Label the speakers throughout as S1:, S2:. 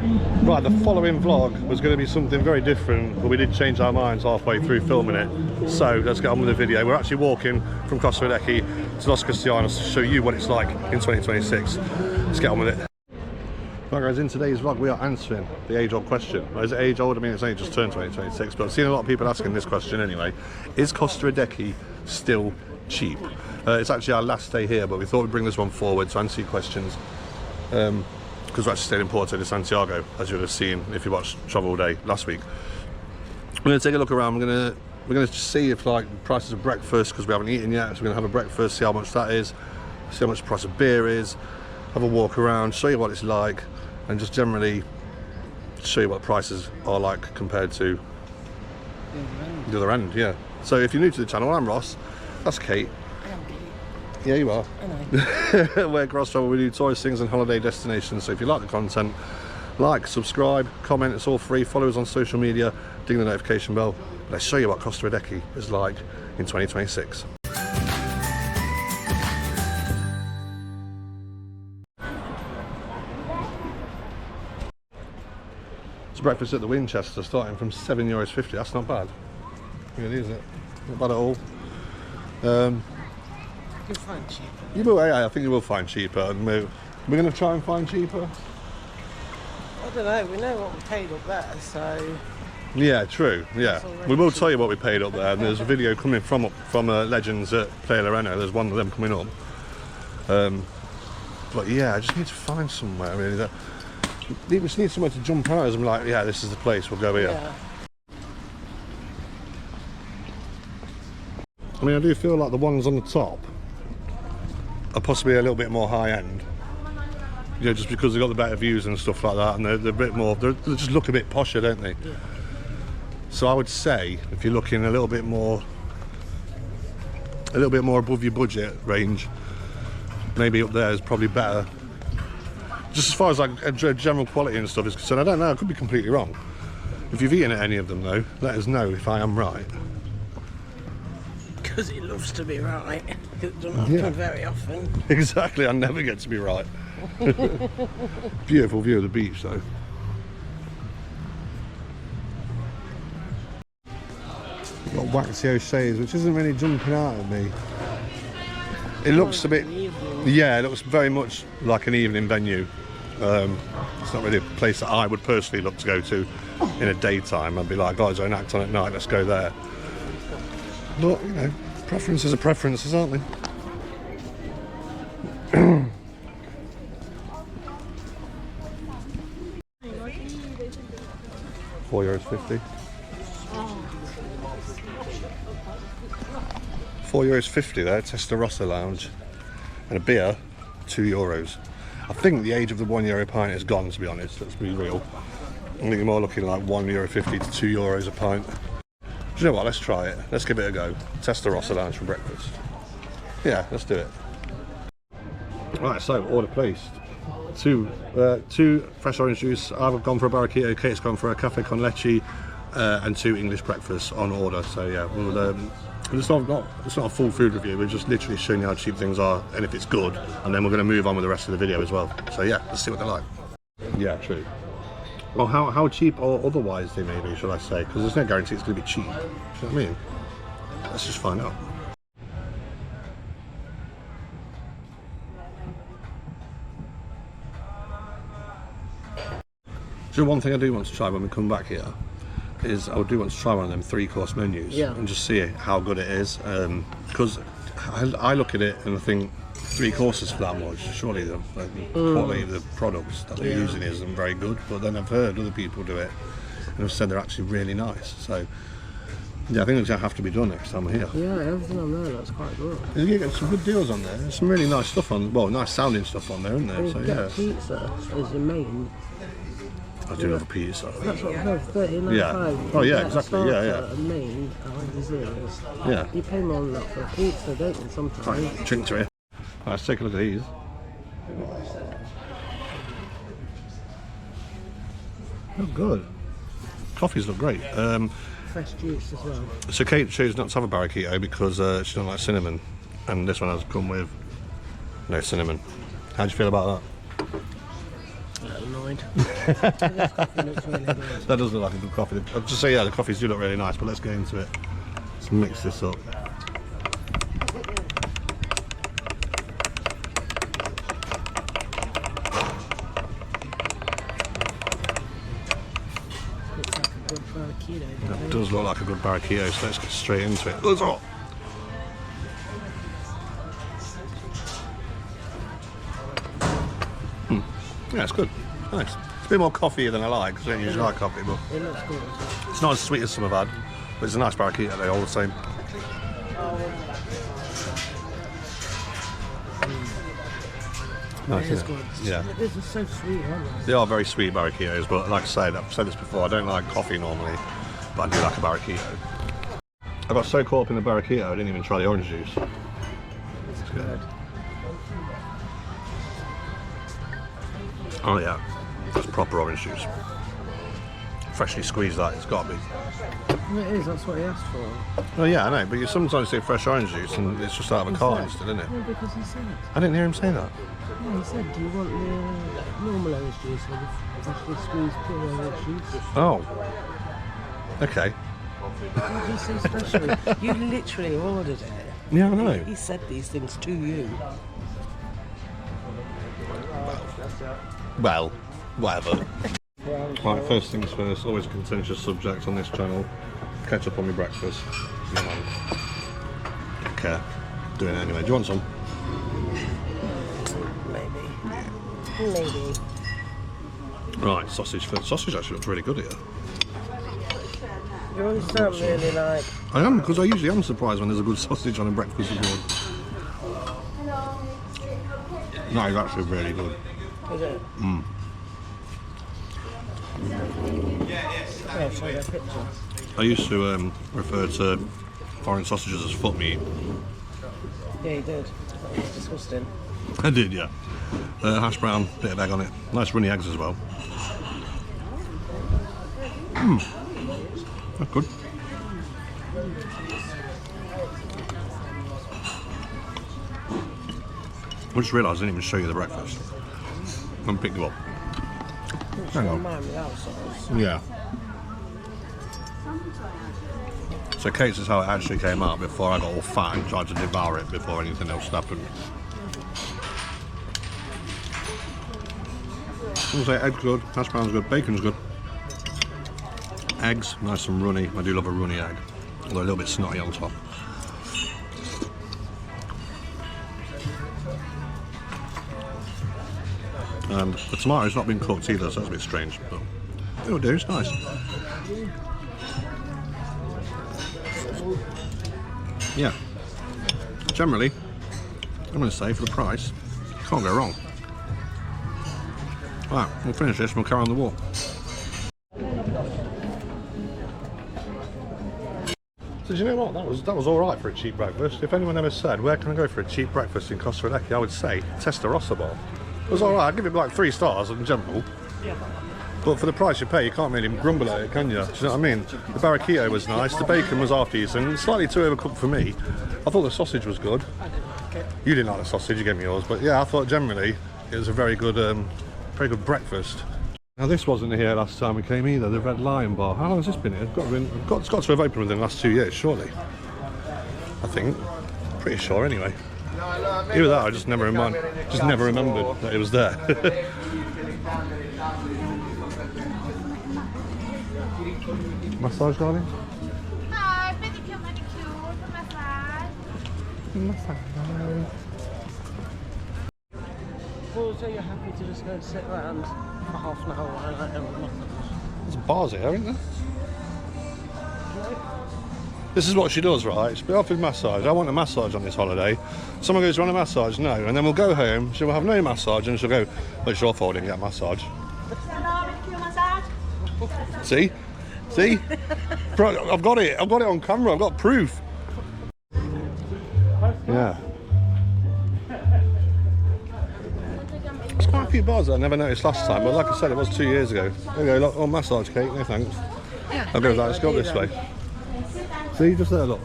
S1: Right, the following vlog was going to be something very different, but we did change our minds halfway through filming it. So let's get on with the video. We're actually walking from Costa Adeje to Los Cristianos to show you what it's like in 2026. Let's get on with it. Right guys, in today's vlog we are answering the age-old question. Is it age-old? I mean, it's only just turned 2026, but I've seen a lot of people asking this question anyway. Is Costa Adeje still cheap? It's actually our last day here, but we thought we'd bring this one forward to answer your questions. Because we actually stayed in Porto de Santiago, as you would have seen if you watched Travel Day last week. We're going to take a look around. We're going to see if like prices of breakfast, because we haven't eaten yet, so we're going to have a breakfast, see how much that is, see how much the price of beer is, have a walk around, show you what it's like, and just generally show you what the prices are like compared to the other end. Yeah. So if you're new to the channel, I'm Ross. That's Kate. Yeah, you are. I know. We're Kross Travel. We do tourist things and holiday destinations. So if you like the content, like, subscribe, comment. It's all free. Follow us on social media. Ding the notification bell. Let's show you what Costa Adeje is like in 2026. It's breakfast at the Winchester, starting from €7.50. That's not bad. Really, is it? Not bad at all.
S2: You'll find cheaper.
S1: You will, yeah, I think you will find cheaper, and we're going to try and find cheaper.
S2: I don't know, we know what we paid up there, so...
S1: Yeah, true, yeah. We will tell you what we paid up there, and there's a video coming from Legends at Playa. There's one of them coming up. But yeah, I just need to find somewhere, really. We just need somewhere to jump out as I'm like, yeah, this is the place, we'll go here. Yeah. I mean, I do feel like the ones on the top are possibly a little bit more high-end, you know, just because they've got the better views and stuff like that, and they're a bit more, they just look a bit posher, don't they? Yeah. So I would say, if you're looking a little bit more above your budget range, maybe up there is probably better. Just as far as like a general quality and stuff is concerned, I don't know, I could be completely wrong. If you've eaten at any of them though, let us know if I am right.
S2: Because it loves to be right. It doesn't happen very often.
S1: Exactly, I never get to be right. Beautiful view of the beach though. Got waxy O'Shea's, which isn't really jumping out at me. It looks a bit, yeah, it looks very much like an evening venue. It's not really a place that I would personally look to go to in a daytime. I'd be like, guys, I don't act on at night, let's go there. But, you know, preferences are preferences, aren't they? €4.50. €4.50 there, Testarossa Lounge, and a beer, €2. I think the age of the €1 pint is gone, to be honest. Let's be real. I think you're more looking like €1.50 to €2 a pint. Do you know what? Let's try it. Let's give it a go. Testarossa Lounge for breakfast. Yeah, let's do it. Right, so order placed. Two fresh orange juice. I've gone for a barraquito. Kate's gone for a cafe con leche, and 2 English breakfasts on order. So yeah, it's not a full food review. We're just literally showing you how cheap things are and if it's good, and then we're going to move on with the rest of the video as well. So yeah, let's see what they're like. Yeah, true. Well, how cheap or otherwise they may be, should I say? Because there's no guarantee it's going to be cheap. Do you know what I mean? Let's just find out. So one thing I do want to try when we come back here is I do want to try one of them 3-course menus, and just see how good it is. Because I look at it and I think 3 courses for that much. Surely the quality of the products that they're using isn't very good. But then I've heard other people do it and have said they're actually really nice. So yeah, I think it's going to have to be done next time we're here.
S2: Yeah, everything on there looks quite good.
S1: You get some good deals on there. There's some really nice stuff on. Well, nice sounding stuff on there, isn't there? So yeah.
S2: Pizza is your main.
S1: I do love a pizza.
S2: That's what I have, 39.
S1: Yeah. Oh yeah, exactly. Yeah.
S2: A main, desserts.
S1: Yeah.
S2: You pay more than that for a pizza, don't you? Sometimes.
S1: Right, drink to it. Right, let's take a look at these. Look good. Coffees look great.
S2: Fresh juice as well.
S1: So Kate chose not to have a barraquito because she doesn't like cinnamon, and this one has come with no cinnamon. How do you feel about that?
S2: Annoying. mind. This coffee looks really good.
S1: That does look like a good coffee. I'll just say, yeah, the coffees do look really nice, but let's get into it. Let's mix this up. That does look like a good barraquillo, so let's get straight into it. Yeah, it's good. Nice. It's a bit more coffee than I like, because I don't usually like coffee, but
S2: It looks good.
S1: it's not as sweet as some I've had, but it's a nice barraquillo, they're all the same. Nice,
S2: It is
S1: isn't it?
S2: good.
S1: Yeah.
S2: This is so sweet, aren't they?
S1: They are very sweet barraquillos, but like I said, I've said this before, I don't like coffee normally, but I do like a barraquillo. I got so caught up in the barraquillo, I didn't even try the orange juice. It's good. Oh yeah, that's proper orange juice. Freshly squeezed that, it's got to be.
S2: Well, it is, that's what he asked for.
S1: Oh yeah, I know, but you sometimes say fresh orange juice and it's just out of a carton still, isn't it?
S2: No, because he said.
S1: I didn't hear him say that.
S2: Yeah, he said, do you want the normal orange juice or the freshly squeezed pure orange juice?
S1: Oh. Okay.
S2: Why did you say special? You literally ordered it.
S1: Yeah, I know.
S2: He said these things to you.
S1: Well, whatever. Right, first things first, always a contentious subject on this channel. Ketchup on my breakfast. Come on. Don't care. Doing it anyway. Do you want some?
S2: Maybe. Maybe.
S1: Right, sausage first. Sausage actually looks really good here.
S2: You always sound really like...
S1: I am, because I usually am surprised when there's a good sausage on a breakfast abroad. No, it's actually really good.
S2: Is it?
S1: Mm.
S2: Yeah, show you a picture.
S1: I used to refer to foreign sausages as foot meat.
S2: Yeah, you did. That was disgusting.
S1: I did, yeah. Hash brown, bit of egg on it. Nice runny eggs as well. Mmm. That's good. I just realised I didn't even show you the breakfast. I'm picking you up. Hang on. Yeah. So Kate's is how it actually came out before I got all fat and tried to devour it before anything else happened. I'll say eggs good, hash brown's good, bacon's good. Eggs, nice and runny. I do love a runny egg, although a little bit snotty on top. And the tomato's not been cooked either, so that's a bit strange, but it'll do, it's nice. Yeah. Generally, I'm going to say for the price, can't go wrong. Right, we'll finish this and we'll carry on the walk. So do you know what? That was all right for a cheap breakfast. If anyone ever said, where can I go for a cheap breakfast in Costa Adeje, I would say Testarossa bar. It was all right. I'd give it like 3 stars in general.
S2: Yeah.
S1: But for the price you pay, you can't really grumble at it, can you? Do you know what I mean? The barraquillo was nice. The bacon was half decent. Slightly too overcooked for me. I thought the sausage was good.
S2: I didn't like it.
S1: You didn't like the sausage. You gave me yours. But yeah, I thought generally it was a very good breakfast. Now this wasn't here last time we came either. The Red Lion bar. How long has this been here? It's got to have opened within the last 2 years, surely. I think. Pretty sure, anyway. Either that, I just never remembered that it was there. Massage, darling?
S3: Hi, pedicure, manicure, massage.
S2: Well, so you're happy to just go and sit around for half an hour while I have a massage?
S1: There's bars here, isn't there? This is what she does, right? She'll be offered massage. I want a massage on this holiday. Someone goes, do you want a massage? No. And then we'll go home, she'll have no massage, and she'll go, well, it's your fault I didn't get a massage. See? See? Bro, I've got it on camera, I've got proof. Yeah. There's quite a few bars that I never noticed last time, but like I said, it was 2 years ago. There you go, look, oh, massage, Kate, no thanks.
S2: Yeah.
S1: I'll go with that, let's go this way. See, just there, look.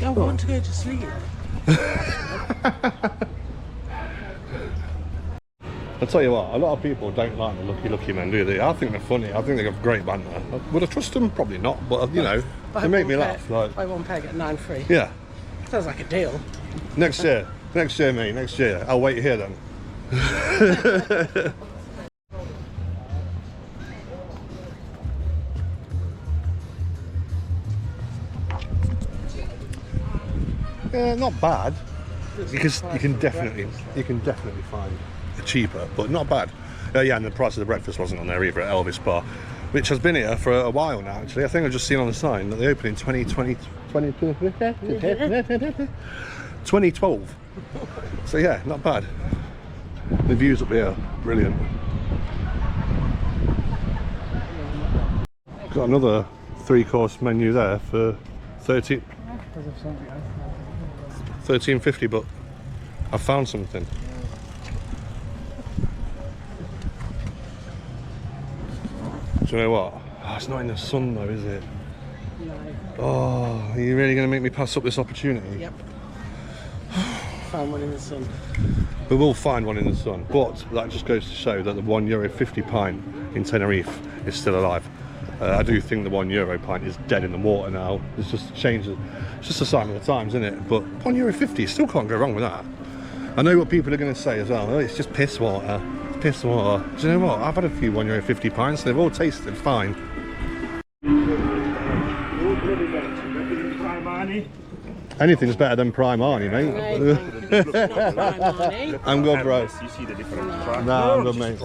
S2: I want to go to sleep.
S1: I'll tell you what, a lot of people don't like the lucky men, do they? I think they're funny. I think they have great banter. Would I trust them? Probably not, but you know, they make me laugh. Like,
S2: buy one pair, get 9 free.
S1: Yeah.
S2: Sounds like a deal.
S1: Next year, mate, next year. I'll wait here then. Yeah, not bad. Because you can definitely find it cheaper, but not bad. Yeah, and the price of the breakfast wasn't on there either at Elvis Bar, which has been here for a while now. Actually, I think I've just seen on the sign that they opened in 2012. So yeah, not bad. The views up here, brilliant. Got another 3-course menu there for $13.50, but I found something. Do you know what? Oh, it's not in the sun though, is it?
S2: No.
S1: Oh, are you really going to make me pass up this opportunity?
S2: Yep. Found one in the sun.
S1: We will find one in the sun, but that just goes to show that the €1.50 pint in Tenerife is still alive. I do think the €1 pint is dead in the water now. It's just a change. It's just a sign of the times, isn't it? But €1.50, still can't go wrong with that. I know what people are going to say as well. Oh, it's just piss water. It's piss water. Do you know what? I've had a few €1.50 pints. They've all tasted fine. Anything's better than Prime Arnie, mate. I'm good, bro.
S4: You see the difference.
S1: Nah, I'm good, mate.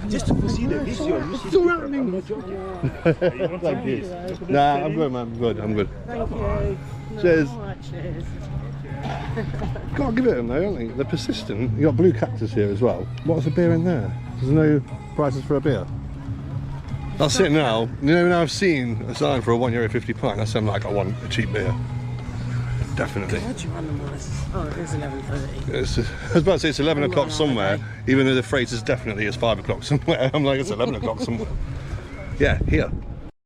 S4: Just to see the visual. You see
S1: Thank you. Nah, I'm good, man. I'm good.
S2: Thank you.
S1: Cheers.
S2: Cheers.
S1: Gotta give it them though, don't they? They're persistent. You got Blue Cactus here as well. What's the beer in there? There's no prices for a beer. That's it now. You know, now I've seen a sign for a €1.50 pint, that's something like I want a cheap beer. Definitely.
S2: What do you want them with? Oh, it is 11:30.
S1: I was about to say it's 11 o'clock somewhere, even though the phrase is definitely it's 5 o'clock somewhere. I'm like, it's 11 o'clock somewhere. Yeah, here.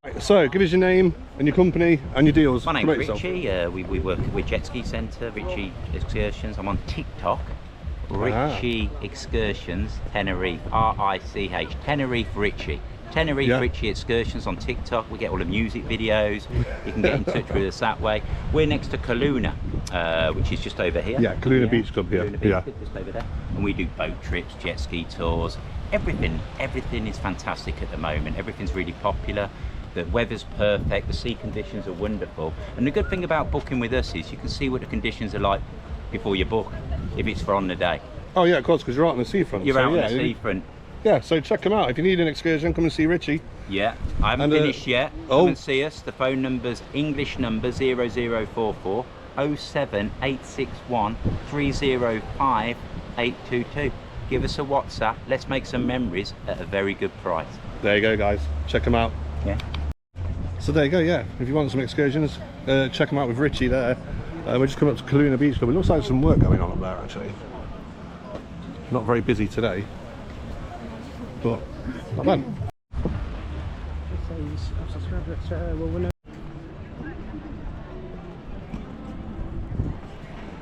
S1: Right, so, give us your name and your company and your deals.
S5: My name's
S1: Promote yourself.
S5: Richie. We work with Jet Ski Centre, Richie Excursions. I'm on TikTok. Richie Excursions, Tenerife, R-I-C-H, Tenerife Richie. Tenerife Richie Excursions on TikTok. We get all the music videos. You can get in touch with us that way. We're next to Kaluna, which is just over here.
S1: Yeah, Kaluna Beach Club here.
S5: Kaluna Beach Club, just over there. And we do boat trips, jet ski tours, everything is fantastic at the moment. Everything's really popular. The weather's perfect, the sea conditions are wonderful. And the good thing about booking with us is you can see what the conditions are like before you book, if it's for on the day.
S1: Oh yeah, of course, because you're out on the seafront.
S5: You're out on the seafront.
S1: Yeah, so check them out. If you need an excursion, come and see Richie.
S5: Yeah, I haven't finished yet. Come and see us. The phone number's English number 0044 07861 305 822. Give us a WhatsApp. Let's make some memories at a very good price.
S1: There you go, guys. Check them out.
S5: Yeah.
S1: So there you go, yeah. If you want some excursions, check them out with Richie there. We're just coming up to Kaluna Beach Club. It looks like some work going on up there, actually. Not very busy today, but not bad.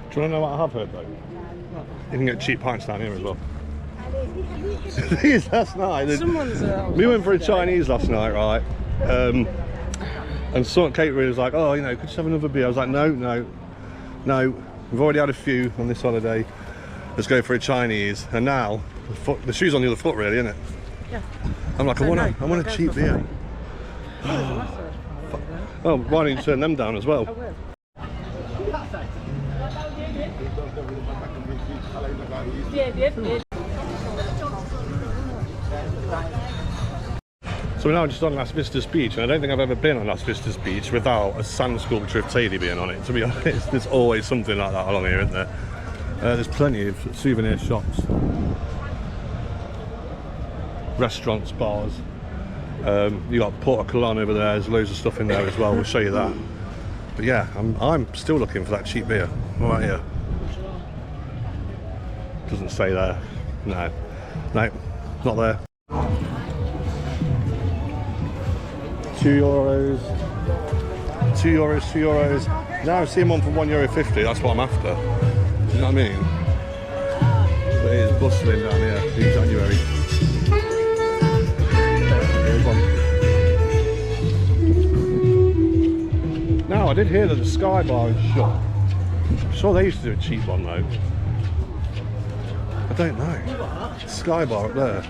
S1: Do you want to know what I have heard, though? You can get cheap pints down here as well. These last night. We went for a Chinese last night, right? And some caterer was like, "Oh, you know, could you have another beer?" I was like, "No. We've already had a few on this holiday. Let's go for a Chinese." And now the shoe's on the other foot, really, isn't it?
S2: Yeah.
S1: I'm like, I want a cheap beer. Oh, why don't you turn them down as well? So we're now just on Las Vistas Beach, and I don't think I've ever been on Las Vistas Beach without a sand sculpture of Taylor being on it. To be honest, there's always something like that along here, isn't there? There's plenty of souvenir shops, restaurants, bars. You got Porto Colón over there. There's loads of stuff in there as well. We'll show you that. But yeah, I'm still looking for that cheap beer. Right here. Doesn't say there. No, not there. €2. €2. Now I see them on for €1.50. That's what I'm after. Do you know what I mean? It is bustling down here in January. Now, I did hear that the Sky Bar is shut. I'm sure they used to do a cheap one though. I don't know. Sky Bar up there.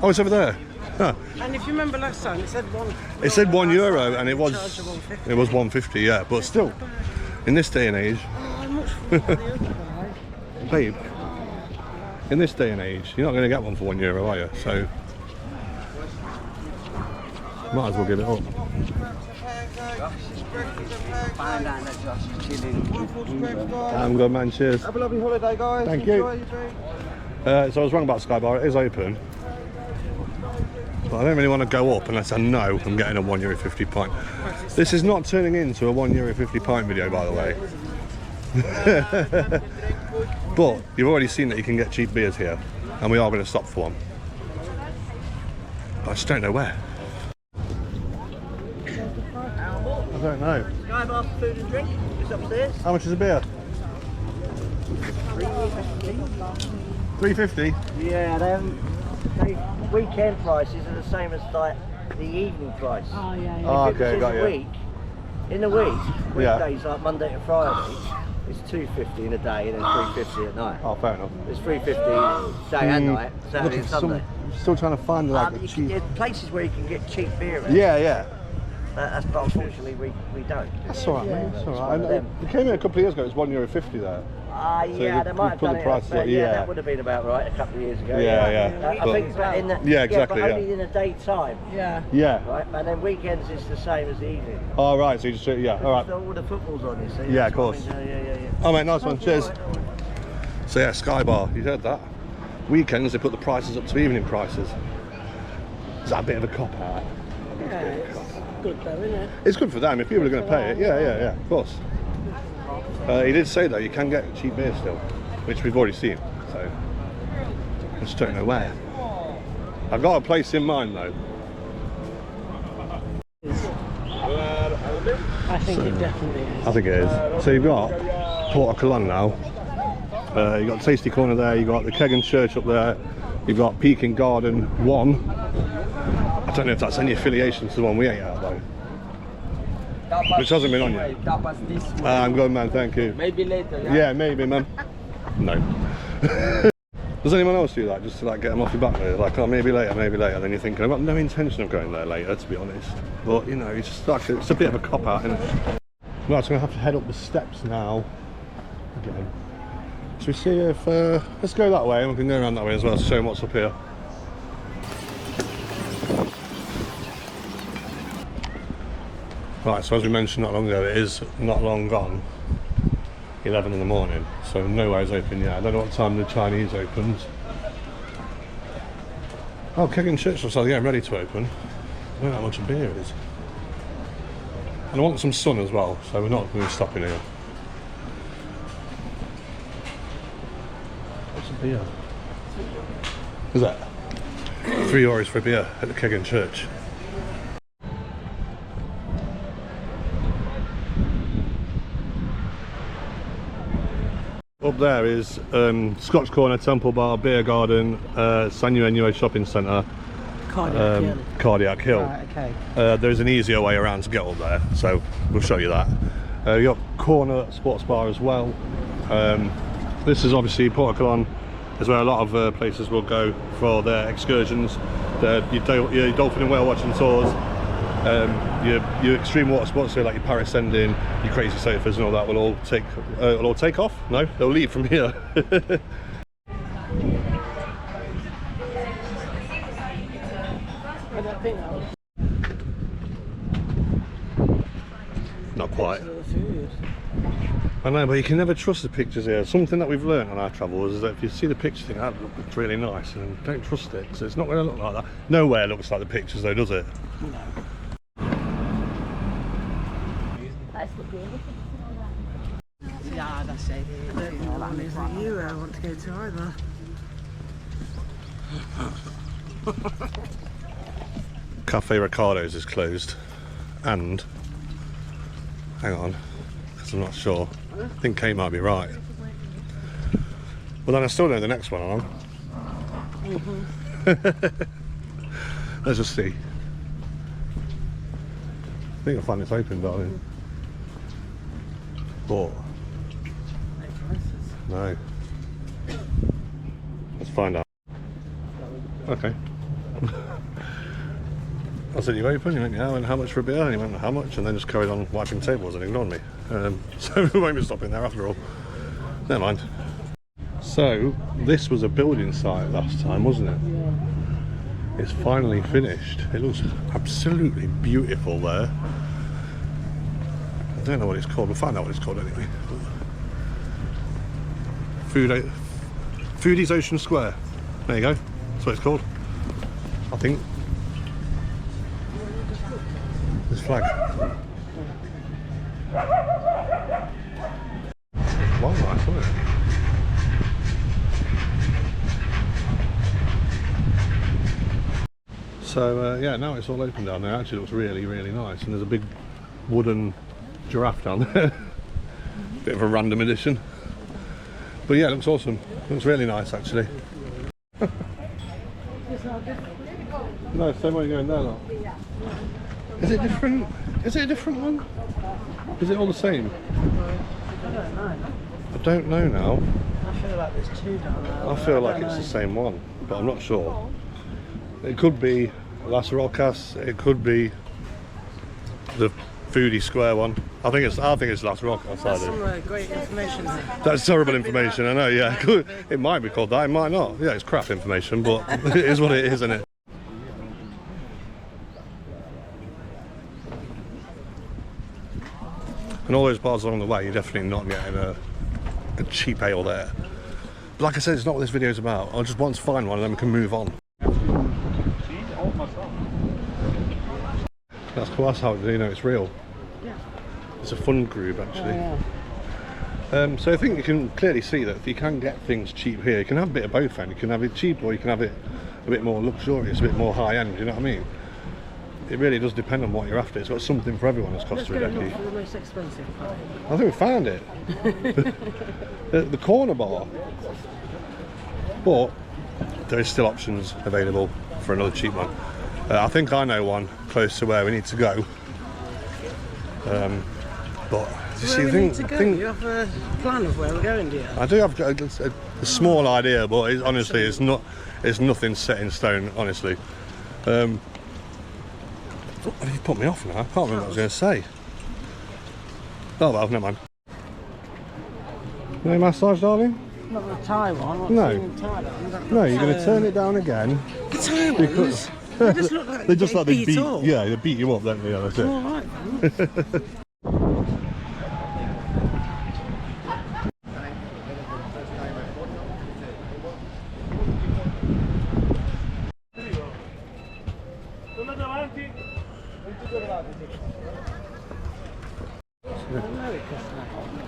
S1: Oh, it's over there. Huh.
S2: And if you remember last time, it said
S1: It said €1 and it was
S2: charge of 150.
S1: it was 150, yeah, but still, in this day and age,
S2: How much for the other guy?
S1: babe, in this day and age, you're not going to get one for €1, are you? So, might as well give it up. I'm good, man. Cheers.
S4: Have a lovely holiday, guys.
S1: Thank you.
S4: Enjoy your drink.
S1: So I was wrong about Sky Bar. It is open, but I don't really want to go up unless I know I'm getting a €1.50 pint. This is not turning into a €1.50 pint video, by the way. But you've already seen that you can get cheap beers here, and we are going to stop for one. But I just don't know where. I don't know.
S2: Sky Bar for food and drink. It's upstairs.
S1: How much is a beer? $3.50.
S6: Yeah, they weekend prices are the same as like the evening price.
S2: Oh, yeah, yeah.
S1: Oh,
S6: If it was
S1: okay, got you.
S6: in the week,
S1: Yeah.
S6: weekdays like Monday to Friday, it's $2.50 in a day and then $3.50 at night.
S1: Oh, fair enough.
S6: It's $3.50 day and night, Saturday and Sunday.
S1: I'm still trying to find like the
S6: You
S1: cheap.
S6: can get places where you can get cheap beer. At.
S1: Yeah, yeah.
S6: But unfortunately we don't.
S1: That's all right, man. That's all
S6: It's
S1: right.
S6: one of them.
S1: We came here a couple of years ago. It was €1.50 there.
S6: Yeah, they
S1: we
S6: might have
S1: put
S6: done
S1: the
S6: it.
S1: prices up, yeah.
S6: That would have been about right a couple of years ago.
S1: Yeah, yeah.
S6: I
S1: But-
S6: think, but in the,
S1: Yeah, exactly,
S6: but
S1: yeah.
S6: only in the daytime.
S2: Yeah.
S1: Yeah.
S6: Right, and then weekends is the same as the evening.
S1: All right. So you just yeah. All right.
S6: All the football's on, you see.
S1: Yeah,
S6: That's
S1: of
S6: what I
S1: course.
S6: mean. Yeah.
S1: Oh mate, nice one. Cheers. So yeah, Sky Bar. You heard that? Weekends they put the prices up to evening prices. Is that a bit of a cop out?
S2: Yeah, it's good though, isn't it?
S1: It's good for them if people are going to pay it. Yeah, of course. He did say though you can get cheap beer still, which we've already seen. So I just don't know where. I've got a place in mind though.
S2: I think it definitely is.
S1: I think it is. So you've got Porto Colón now. You've got Tasty Corner there. You've got the Kegan Church up there. You've got Peking Garden 1. I don't know if that's any affiliation to the one we ate at though. Which hasn't been on yet. I'm good, man. Thank you.
S4: Maybe later.
S1: Yeah, maybe, man. No. Does anyone else do that, just to like get them off your back there? Like, oh, maybe later, then you're thinking, I've got no intention of going there later, to be honest. But, you know, it's just like, it's a bit of a cop-out, isn't it? Right, so I'm going to have to head up the steps now. Again. Should we see if, let's go that way, and we can go around that way as well to show them what's up here. Right, so as we mentioned not long ago, it is not long gone. 11 in the morning, so nowhere's open yet. I don't know what time the Chinese opens. Oh, Kegan Church looks like they're getting ready to open. I don't know how much a beer is. And I want some sun as well, so we're not going to be stopping here. What's a beer? Is that? €3 for a beer at the Kegan Church. Up there is Scotch Corner, Temple Bar, Beer Garden, San Eugenio Shopping Centre, Cardiac Hill.
S2: Right, okay.
S1: There's an easier way around to get up there, so we'll show you that. You've got Corner Sports Bar as well. This is obviously Porto Colón, is where a lot of places will go for their excursions, your dolphin and whale watching tours. Your extreme water sports, so like your parascending, your crazy sofas and all that will all take off. No, they'll leave from here. Not quite. I know, but you can never trust the pictures here. Something that we've learned on our travels is that if you see the picture, think that looks really nice, and don't trust it, because it's not going to look like that. Nowhere looks like the pictures though, does it?
S2: No. Yeah, that's it. The one isn't you I want to go to either.
S1: Cafe Ricardo's is closed, and hang on, because I'm not sure. I think Kate might be right. But then I still know the next one on. Let's just see. I think I'll find it's open, darling. But no. Let's find out. Okay. I said, you open? You went, yeah. And how much for a beer? And he went, how much? And then just carried on wiping tables and ignored me. So we won't be stopping there after all. Never mind. So this was a building site last time, wasn't it? Yeah. It's finally finished. It looks absolutely beautiful there. I don't know what it's called. We'll find out what it's called anyway. Foodies Ocean Square. There you go. That's what it's called. I think. This flag. Wildlife, isn't it? So yeah, now it's all open down there. Actually, looks really, really nice. And there's a big wooden giraffe down there. Bit of a random addition. But yeah, it looks awesome. Looks really nice, actually. No, same way you're going there now. Is it different? Is it a different one? Is it all the same?
S2: I don't know.
S1: I don't know now.
S2: I feel like there's two down there.
S1: I feel like it's the same one, but I'm not sure. It could be Las Rocas. It could be the Foodie Square one. I think it's Las Rocas.
S2: That's some great information there.
S1: That's terrible information. I know. Yeah, it might be called that. It might not. Yeah, it's crap information, but it is what it is, isn't it? And all those bars along the way, you're definitely not getting a cheap ale there. But like I said, it's not what this video is about. I just want to find one and then we can move on. That's cool. That's how you know it's real.
S2: Yeah.
S1: It's a fun group, actually.
S2: Oh, yeah.
S1: So I think you can clearly see that if you can get things cheap here, you can have a bit of both. And you can have it cheap, or you can have it a bit more luxurious, a bit more high end. You know what I mean? It really does depend on what you're after. It's got something for everyone as Costa
S2: Let's go
S1: Adeje.
S2: look for the most expensive part.
S1: I think we found it. the corner bar. But there is still options available for another cheap one. I think I know one close to where we need to go. But you see,
S2: Where we need to go? You have a plan of where we're going, do you?
S1: I do have a small idea, but honestly, it's nothing set in stone. Honestly. You've put me off now. I can't remember what I was going to say. Oh well, never mind. No massage, darling?
S2: Not the Thai one.
S1: No.
S2: In Thailand.
S1: No, you're going to turn it down again.
S2: The Thai ones? They just look like
S1: they just like they beat.
S2: up.
S1: Yeah, they beat you up, don't they? Yeah, that's it.
S2: All right, then.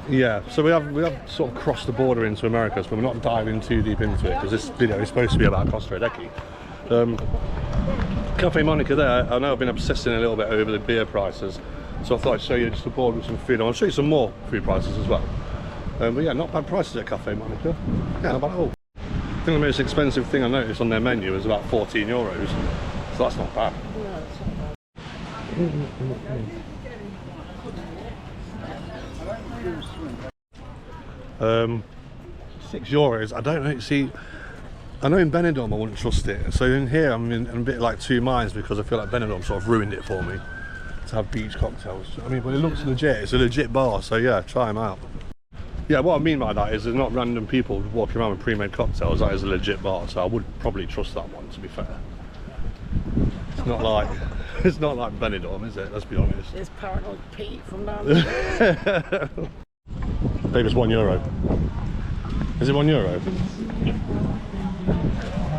S1: Yeah, so we have sort of crossed the border into Americas, but we're not diving too deep into it because this video is supposed to be about Costa Adeje. Cafe Monica there, I know I've been obsessing a little bit over the beer prices, so I thought I'd show you just a board with some food. I'll show you some more food prices as well. But yeah, not bad prices at Cafe Monica. Yeah, not bad at all. I think the most expensive thing I noticed on their menu is about €14, so that's not bad.
S2: No, it's not bad.
S1: €6. I don't know. See, I know in Benidorm I wouldn't trust it. So in here I'm in a bit like two minds because I feel like Benidorm sort of ruined it for me to have beach cocktails. I mean, but it looks legit. It's a legit bar, so yeah, try them out. Yeah, what I mean by that is there's not random people walking around with pre-made cocktails. That is a legit bar, so I would probably trust that one. To be fair, it's not like Benidorm, is it? Let's be honest.
S2: It's Paranoid Pete from down there.
S1: Babe, it's €1. Is it €1?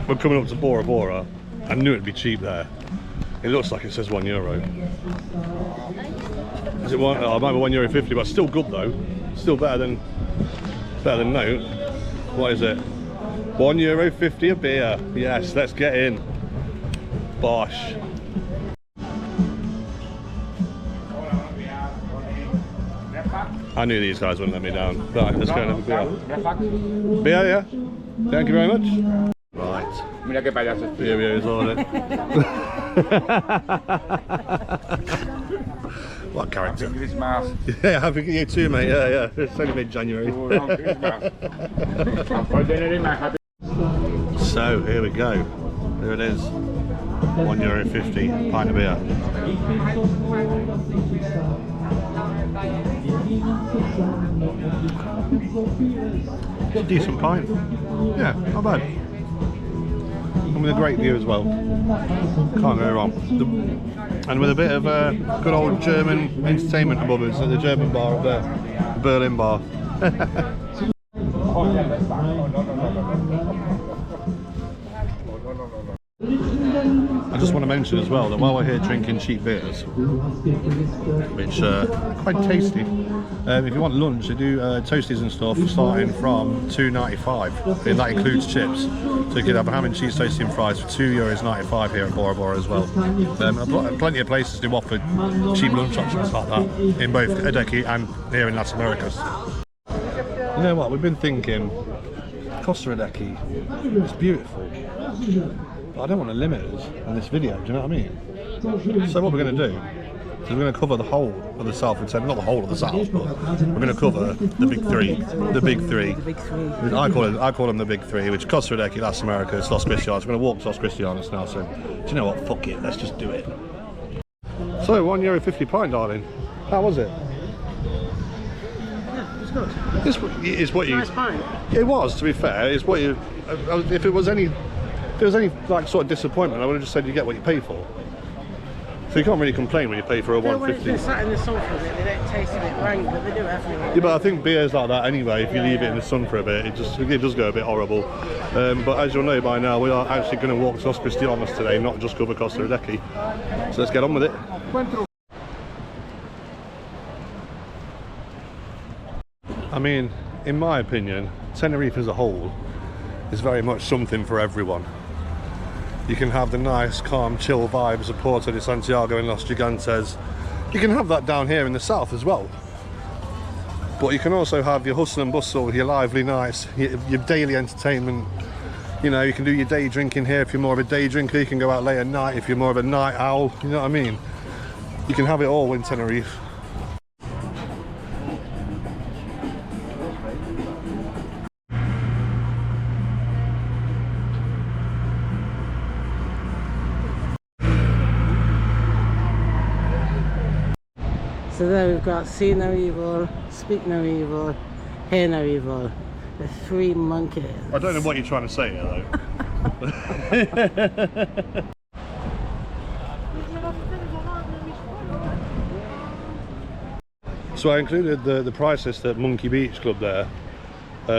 S1: We're coming up to Bora Bora. I knew it'd be cheap there. It looks like it says €1. Is it one? Oh, it might be €1.50, but still good though. Still better than no. What is it? €1.50 a beer. Yes, let's get in. Bosh. I knew these guys wouldn't let me down. Right, let's go and have a beer. Beer, yeah? Thank you very much. Right,
S7: Mira qué payaso.
S1: Here he is on it. What character?
S7: Christmas.
S1: Yeah, happy you too, mate. Yeah, yeah. It's only mid-January. So here we go. Here it is. €1.50 pint of beer. It's a decent pint. Yeah, not bad. And with a great view as well. Can't go wrong. And with a bit of good old German entertainment above us at the German bar up there, the Berlin bar. I just want to mention as well that while we're here drinking cheap beers, which are quite tasty, if you want lunch, they do toasties and stuff starting from €2.95, and that includes chips. So you could have a ham and cheese toasty and fries for €2.95 here at Bora Bora as well. Plenty of places do offer cheap lunch options like that in both Adeje and here in Las Veronicas. You know what, we've been thinking, Costa Adeje, it's beautiful. I don't want to limit us in this video, do you know what I mean? So what we're going to do is we're going to cover the whole of the south of Tenerife, not the whole of the south, but we're going to cover the big three. The big three. I call them the big three, which Costa Adeje, Las Americas, Los Cristianos. We're going to walk to Los Cristianos now, so do you know what? Fuck it, let's just do it. So €1.50 pint, darling. How was it?
S2: Yeah, it's good.
S1: It's what you.
S2: Nice pint.
S1: It was, to be fair. It's what you. If it was any like sort of disappointment, I would have just said you get what you pay for. So you can't really complain when you pay for a
S2: When it's been
S1: €1.50.
S2: sat in the sun for a bit, they don't taste a bit rank, but they do everywhere.
S1: Yeah, but I think beers like that anyway, if you leave it in the sun for a bit, it does go a bit horrible. But as you'll know by now, we are actually going to walk to Los Cristianos today, not just cover Costa Adeje. So let's get on with it. I mean, in my opinion, Tenerife as a whole is very much something for everyone. You can have the nice, calm, chill vibes of Puerto de Santiago and Los Gigantes. You can have that down here in the south as well. But you can also have your hustle and bustle, your lively nights, your daily entertainment. You know, you can do your day drinking here if you're more of a day drinker. You can go out late at night if you're more of a night owl. You know what I mean? You can have it all in Tenerife.
S2: So there we've got see no evil, speak no evil, hear no evil. The three monkeys.
S1: I don't know what you're trying to say here though. So I included the price list at Monkey Beach Club there,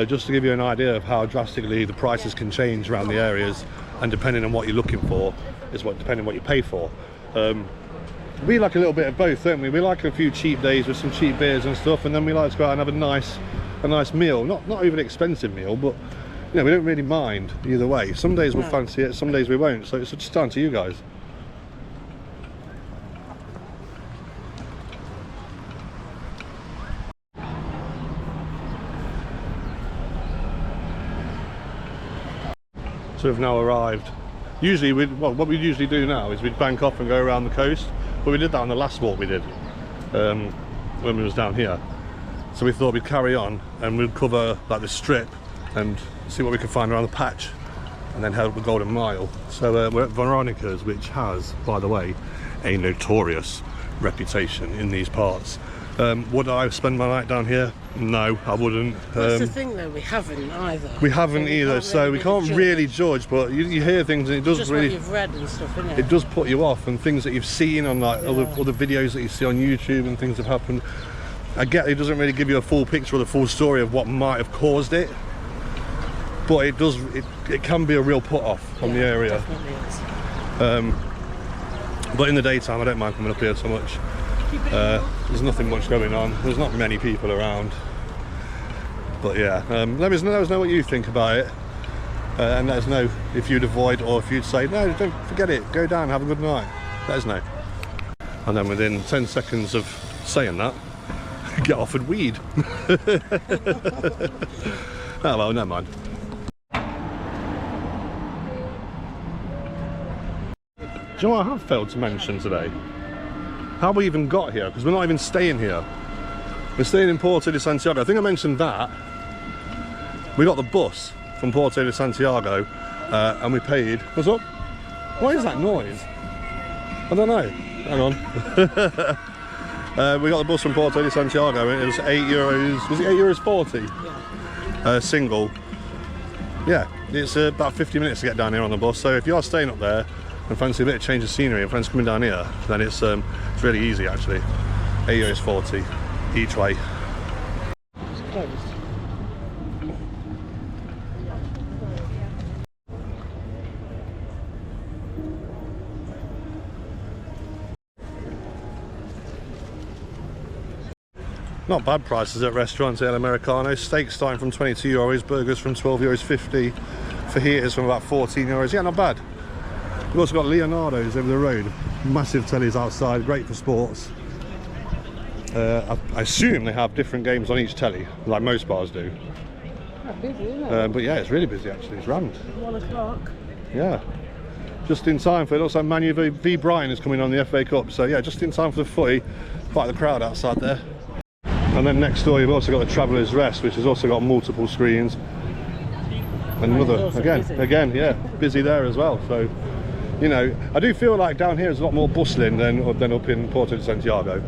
S1: just to give you an idea of how drastically the prices can change around the areas, and depending on what you're looking for, depending on what you pay for. We like a little bit of both, don't we? We like a few cheap days with some cheap beers and stuff, and then we like to go out and have a nice meal. Not even an expensive meal, but you know, we don't really mind either way. Some days we'll fancy it, some days we won't. So it's just down to you guys. So we've now arrived. Usually, what we usually do now is we'd bank off and go around the coast, but we did that on the last walk we did when we was down here. So we thought we'd carry on and we'd cover like the strip and see what we could find around the patch, and then head up the Golden Mile. So we're at Veronicas, which has, by the way, a notorious reputation in these parts. Would I spend my night down here? No, I wouldn't.
S2: That's the thing though, we haven't either.
S1: We haven't either, so we can't really judge, but you hear things and it does
S2: just
S1: really...
S2: what you've read and stuff, innit?
S1: It does put you off, and things that you've seen on like other videos that you see on YouTube and things have happened. I get it doesn't really give you a full picture or the full story of what might have caused it, but it does. It can be a real put off on the area.
S2: Definitely is.
S1: But in the daytime, I don't mind coming up here so much. There's nothing much going on. There's not many people around. But yeah, let us know what you think about it, and let us know if you'd avoid or if you'd say no, don't forget it. Go down, have a good night. Let us know. And then within 10 seconds of saying that, get offered weed. Oh well, never mind. Do you know what I have failed to mention today? How we even got here, because we're not even staying here. We're staying in Porto de Santiago. I think I mentioned that. We got the bus from Porto de Santiago and we paid. What's up? What is that noise? I don't know. Hang on. We got the bus from Porto de Santiago and it was €8. Was it €8.40? Yeah. Single. Yeah, it's about 50 minutes to get down here on the bus. So if you are staying up there and fancy a bit of change of scenery and friends coming down here, then it's really easy actually. €8.40 each way.
S2: It's closed.
S1: Not bad prices at restaurants El Americano. Steaks starting from €22, burgers from €12.50, fajitas from about €14. Yeah, not bad. We've also got Leonardo's over the road. Massive tellies outside, great for sports. I assume they have different games on each telly, like most bars do.
S2: Quite busy, isn't it?
S1: But yeah, it's really busy actually, it's rammed.
S2: 1 o'clock.
S1: Yeah. Just in time for it. Looks like Man U v Brighton is coming on the FA Cup. So yeah, just in time for the footy. Quite the crowd outside there. And then next door you've also got the Traveller's Rest, which has also got multiple screens. And another, again, yeah, busy there as well. So, you know, I do feel like down here is a lot more bustling than up in Porto de Santiago.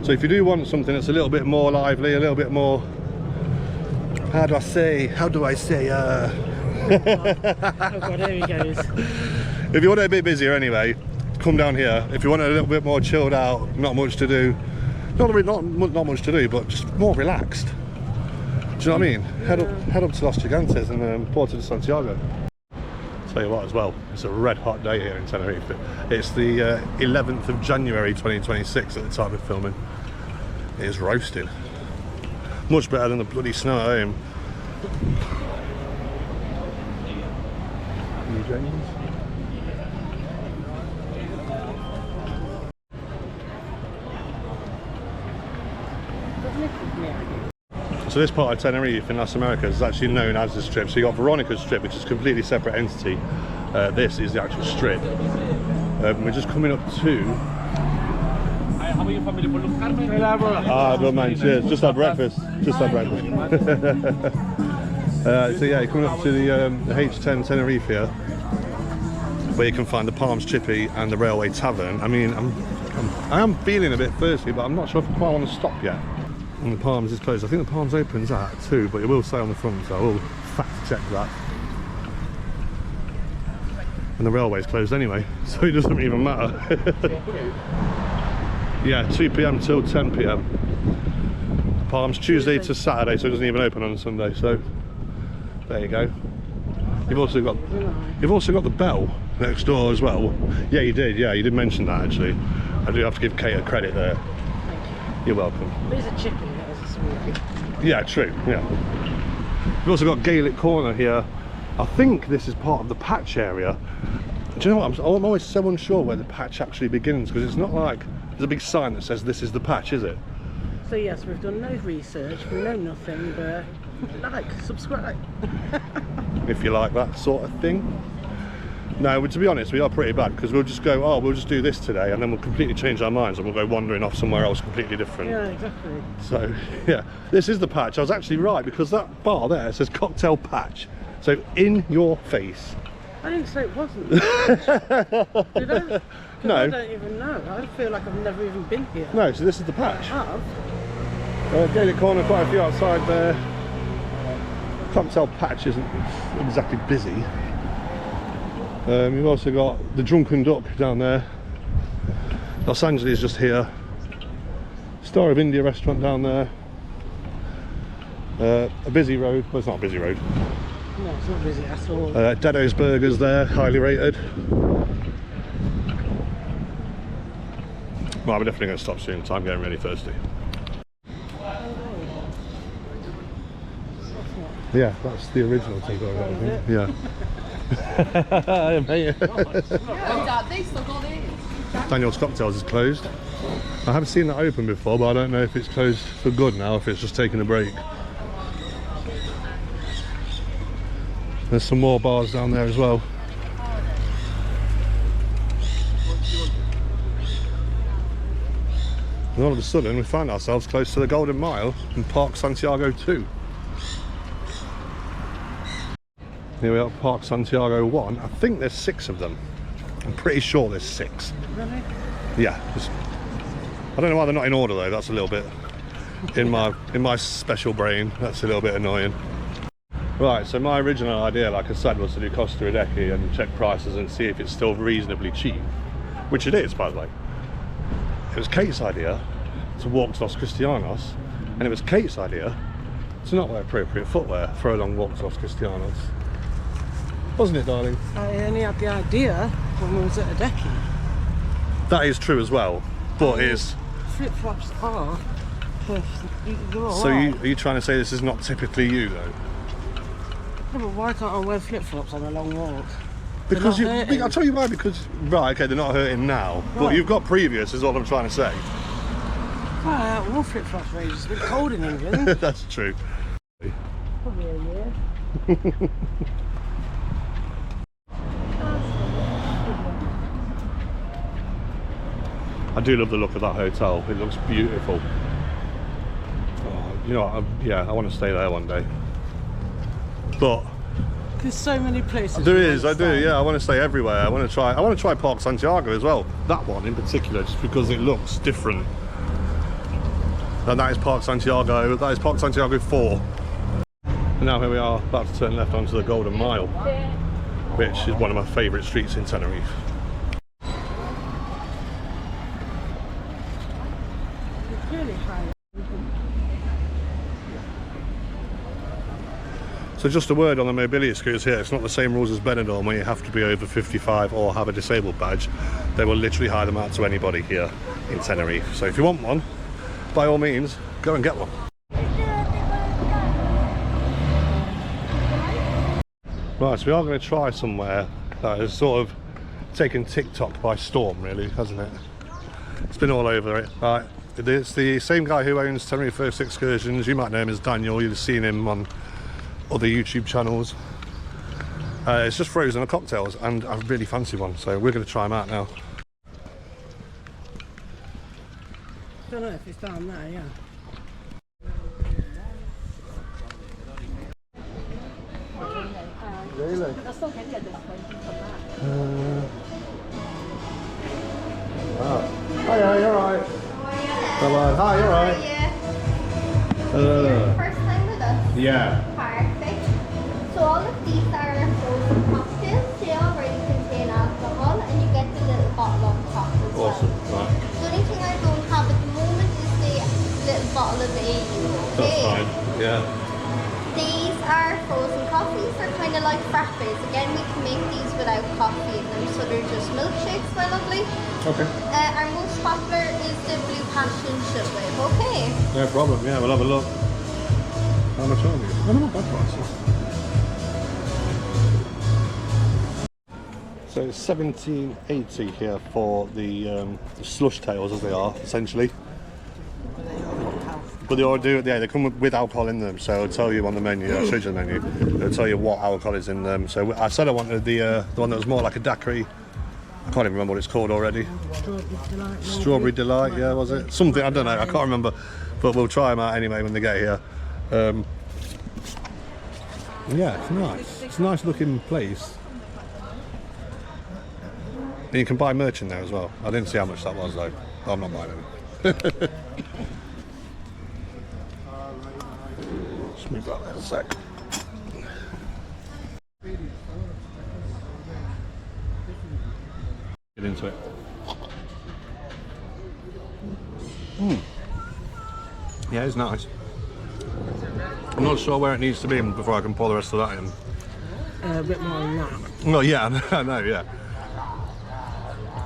S1: So if you do want something that's a little bit more lively, a little bit more, how do I say,
S2: Oh God, here he goes.
S1: if you want it a bit busier anyway, come down here. If you want it a little bit more chilled out, not much to do, not much to do, but just more relaxed. Do you know what I mean? Head up to Los Gigantes and Porto de Santiago. Tell you what as well, it's a red hot day here in Tenerife. It's the 11th of January 2026 at the time of filming. It is roasting. Much better than the bloody snow at home. So this part of Tenerife in Las Americas is actually known as the Strip. So you got Veronica's Strip, which is a completely separate entity. This is the actual Strip. We're just coming up to... Ah, good man, cheers. Just had breakfast. Just had breakfast. So yeah, you're coming up to the H10 Tenerife here, where you can find the Palms Chippy and the Railway Tavern. I mean, I am feeling a bit thirsty, but I'm not sure if I quite want to stop yet. And the Palms is closed. I think the Palms opens at 2, but it will say on the front, so I will fact check that. And the railway's closed anyway, so it doesn't even matter. Yeah, 2 PM till 10 PM. Palms Tuesday to Saturday, so it doesn't even open on Sunday. So there you go. You've also got the Bell next door as well. Yeah, you did. Yeah, you did mention that actually. I do have to give Kate a credit there.
S2: Thank you.
S1: You're welcome.
S2: There's a chicken, that was a smoothie.
S1: Yeah, true. Yeah. We've also got Gaelic Corner here. I think this is part of the patch area. Do you know what? I'm always so unsure where the patch actually begins, because it's not like there's a big sign that says this is the patch, is it?
S2: So yes, we've done no research, we know nothing, but like, subscribe.
S1: If you like that sort of thing. No, to be honest, we are pretty bad, because we'll just go, oh, we'll just do this today, and then we'll completely change our minds and we'll go wandering off somewhere else completely different.
S2: Yeah, exactly.
S1: So, yeah, this is the patch. I was actually right, because that bar there says cocktail patch. So, in your face.
S2: I didn't say it wasn't. Did I?
S1: No.
S2: I don't even know. I feel like I've never even been here.
S1: No, so this is the patch.
S2: I have.
S1: Gaelic Corner, quite a few outside there. Cocktail patch isn't exactly busy. You've also got the Drunken Duck down there. Los Angeles just here. Star of India restaurant down there. A busy road. Well, it's not a busy road.
S2: No, it's not busy at all.
S1: Dedo's Burgers there, highly rated. Well, we're definitely going to stop soon, so I'm getting really thirsty. Yeah, that's the original takeover, I think. Yeah. Mate. Daniel's Cocktails is closed. I haven't seen that open before, but I don't know if it's closed for good now, if it's just taking a break. There's some more bars down there as well. And all of a sudden we find ourselves close to the Golden Mile and Park Santiago 2. Here we are at Park Santiago 1. I think there's 6 of them. I'm pretty sure there's 6.
S2: Really?
S1: Yeah. I don't know why they're not in order though, that's a little bit in my special brain, that's a little bit annoying. Right, so my original idea, like I said, was to do Costa Adeje and check prices and see if it's still reasonably cheap, which it is, by the way. It was Kate's idea to walk to Los Cristianos, and it was Kate's idea to not wear appropriate footwear for a long walk to Los Cristianos. Wasn't it, darling?
S2: I only had the idea when we was at Adeje.
S1: That is true as well, but it is...
S2: Flip-flops are perfect.
S1: So are you trying to say this is not typically you, though?
S2: Yeah, but why can't I wear flip-flops on a long walk?
S1: Because
S2: They're not
S1: I'll tell you why, because... Right, okay, they're not hurting now, but
S2: Right.
S1: you've got previous, is all I'm trying to say.
S2: Well, I haven't worn flip-flops for ages. It's a bit cold in England.
S1: That's true.
S2: Probably a year.
S1: I do love the look of that hotel. It looks beautiful. Oh, you know what? I want to stay there one day. But
S2: There's so many places.
S1: there
S2: you
S1: is, I
S2: want
S1: do.
S2: to stay.
S1: Yeah, I want to stay everywhere. I want to try Park Santiago as well. That one in particular, just because it looks different. And that is Park Santiago. That is Park Santiago 4. And now here we are, about to turn left onto the Golden Mile, which is one of my favourite streets in Tenerife.
S2: It's really high.
S1: So just a word on the mobility scooters here, it's not the same rules as Benidorm where you have to be over 55 or have a disabled badge. They will literally hire them out to anybody here in Tenerife. So if you want one, by all means, go and get one. Right, so we are going to try somewhere that has sort of taken TikTok by storm, really, hasn't it? It's been all over it. Right, it's the same guy who owns Tenerife First Excursions. You might know him as Daniel, you've seen him on other YouTube channels. It's just frozen cocktails, and I really fancy one, so we're going to try them out now.
S2: I don't know if it's down there, yeah.
S4: Really?
S1: Hiya, you're right. Bye-bye. Hi, you're right.
S3: First time with us.
S1: Yeah.
S3: Perfect. So all of these are frozen cocktails. They already contain alcohol, and you get the little bottle on top as well.
S1: Awesome. Right.
S3: The only thing I don't have at the moment is the little bottle of AU.
S1: That's
S3: Okay.
S1: fine. Yeah.
S3: These are frozen coffees. They're kind of like frappes. Again, we can make these without coffee in them, so they're just milkshakes, my lovely.
S1: Okay.
S3: Our most popular is the Blue Passion Chillbox. Okay.
S1: No problem. Yeah, we'll have a look. How much are these? Oh, they're not bad prices. So it's $17.80 here for the slush tails, as they are essentially. But they all do, yeah, they come with alcohol in them, so it'll tell you on the menu, I showed you the menu, it'll tell you what alcohol is in them. So I said I wanted the one that was more like a daiquiri. I can't even remember what it's called already.
S2: Strawberry Delight. maybe?
S1: Strawberry Delight, yeah, was it? Something, I don't know, I can't remember. But we'll try them out anyway when they get here. Yeah, it's nice. It's a nice looking place. And you can buy merch in there as well. I didn't see how much that was though. I'm not buying any. Just move that there a sec. Get into it. Yeah, it's nice. I'm not sure where it needs to be before I can pour the rest of that in.
S2: A bit more than that.
S1: Well, yeah, I know, yeah.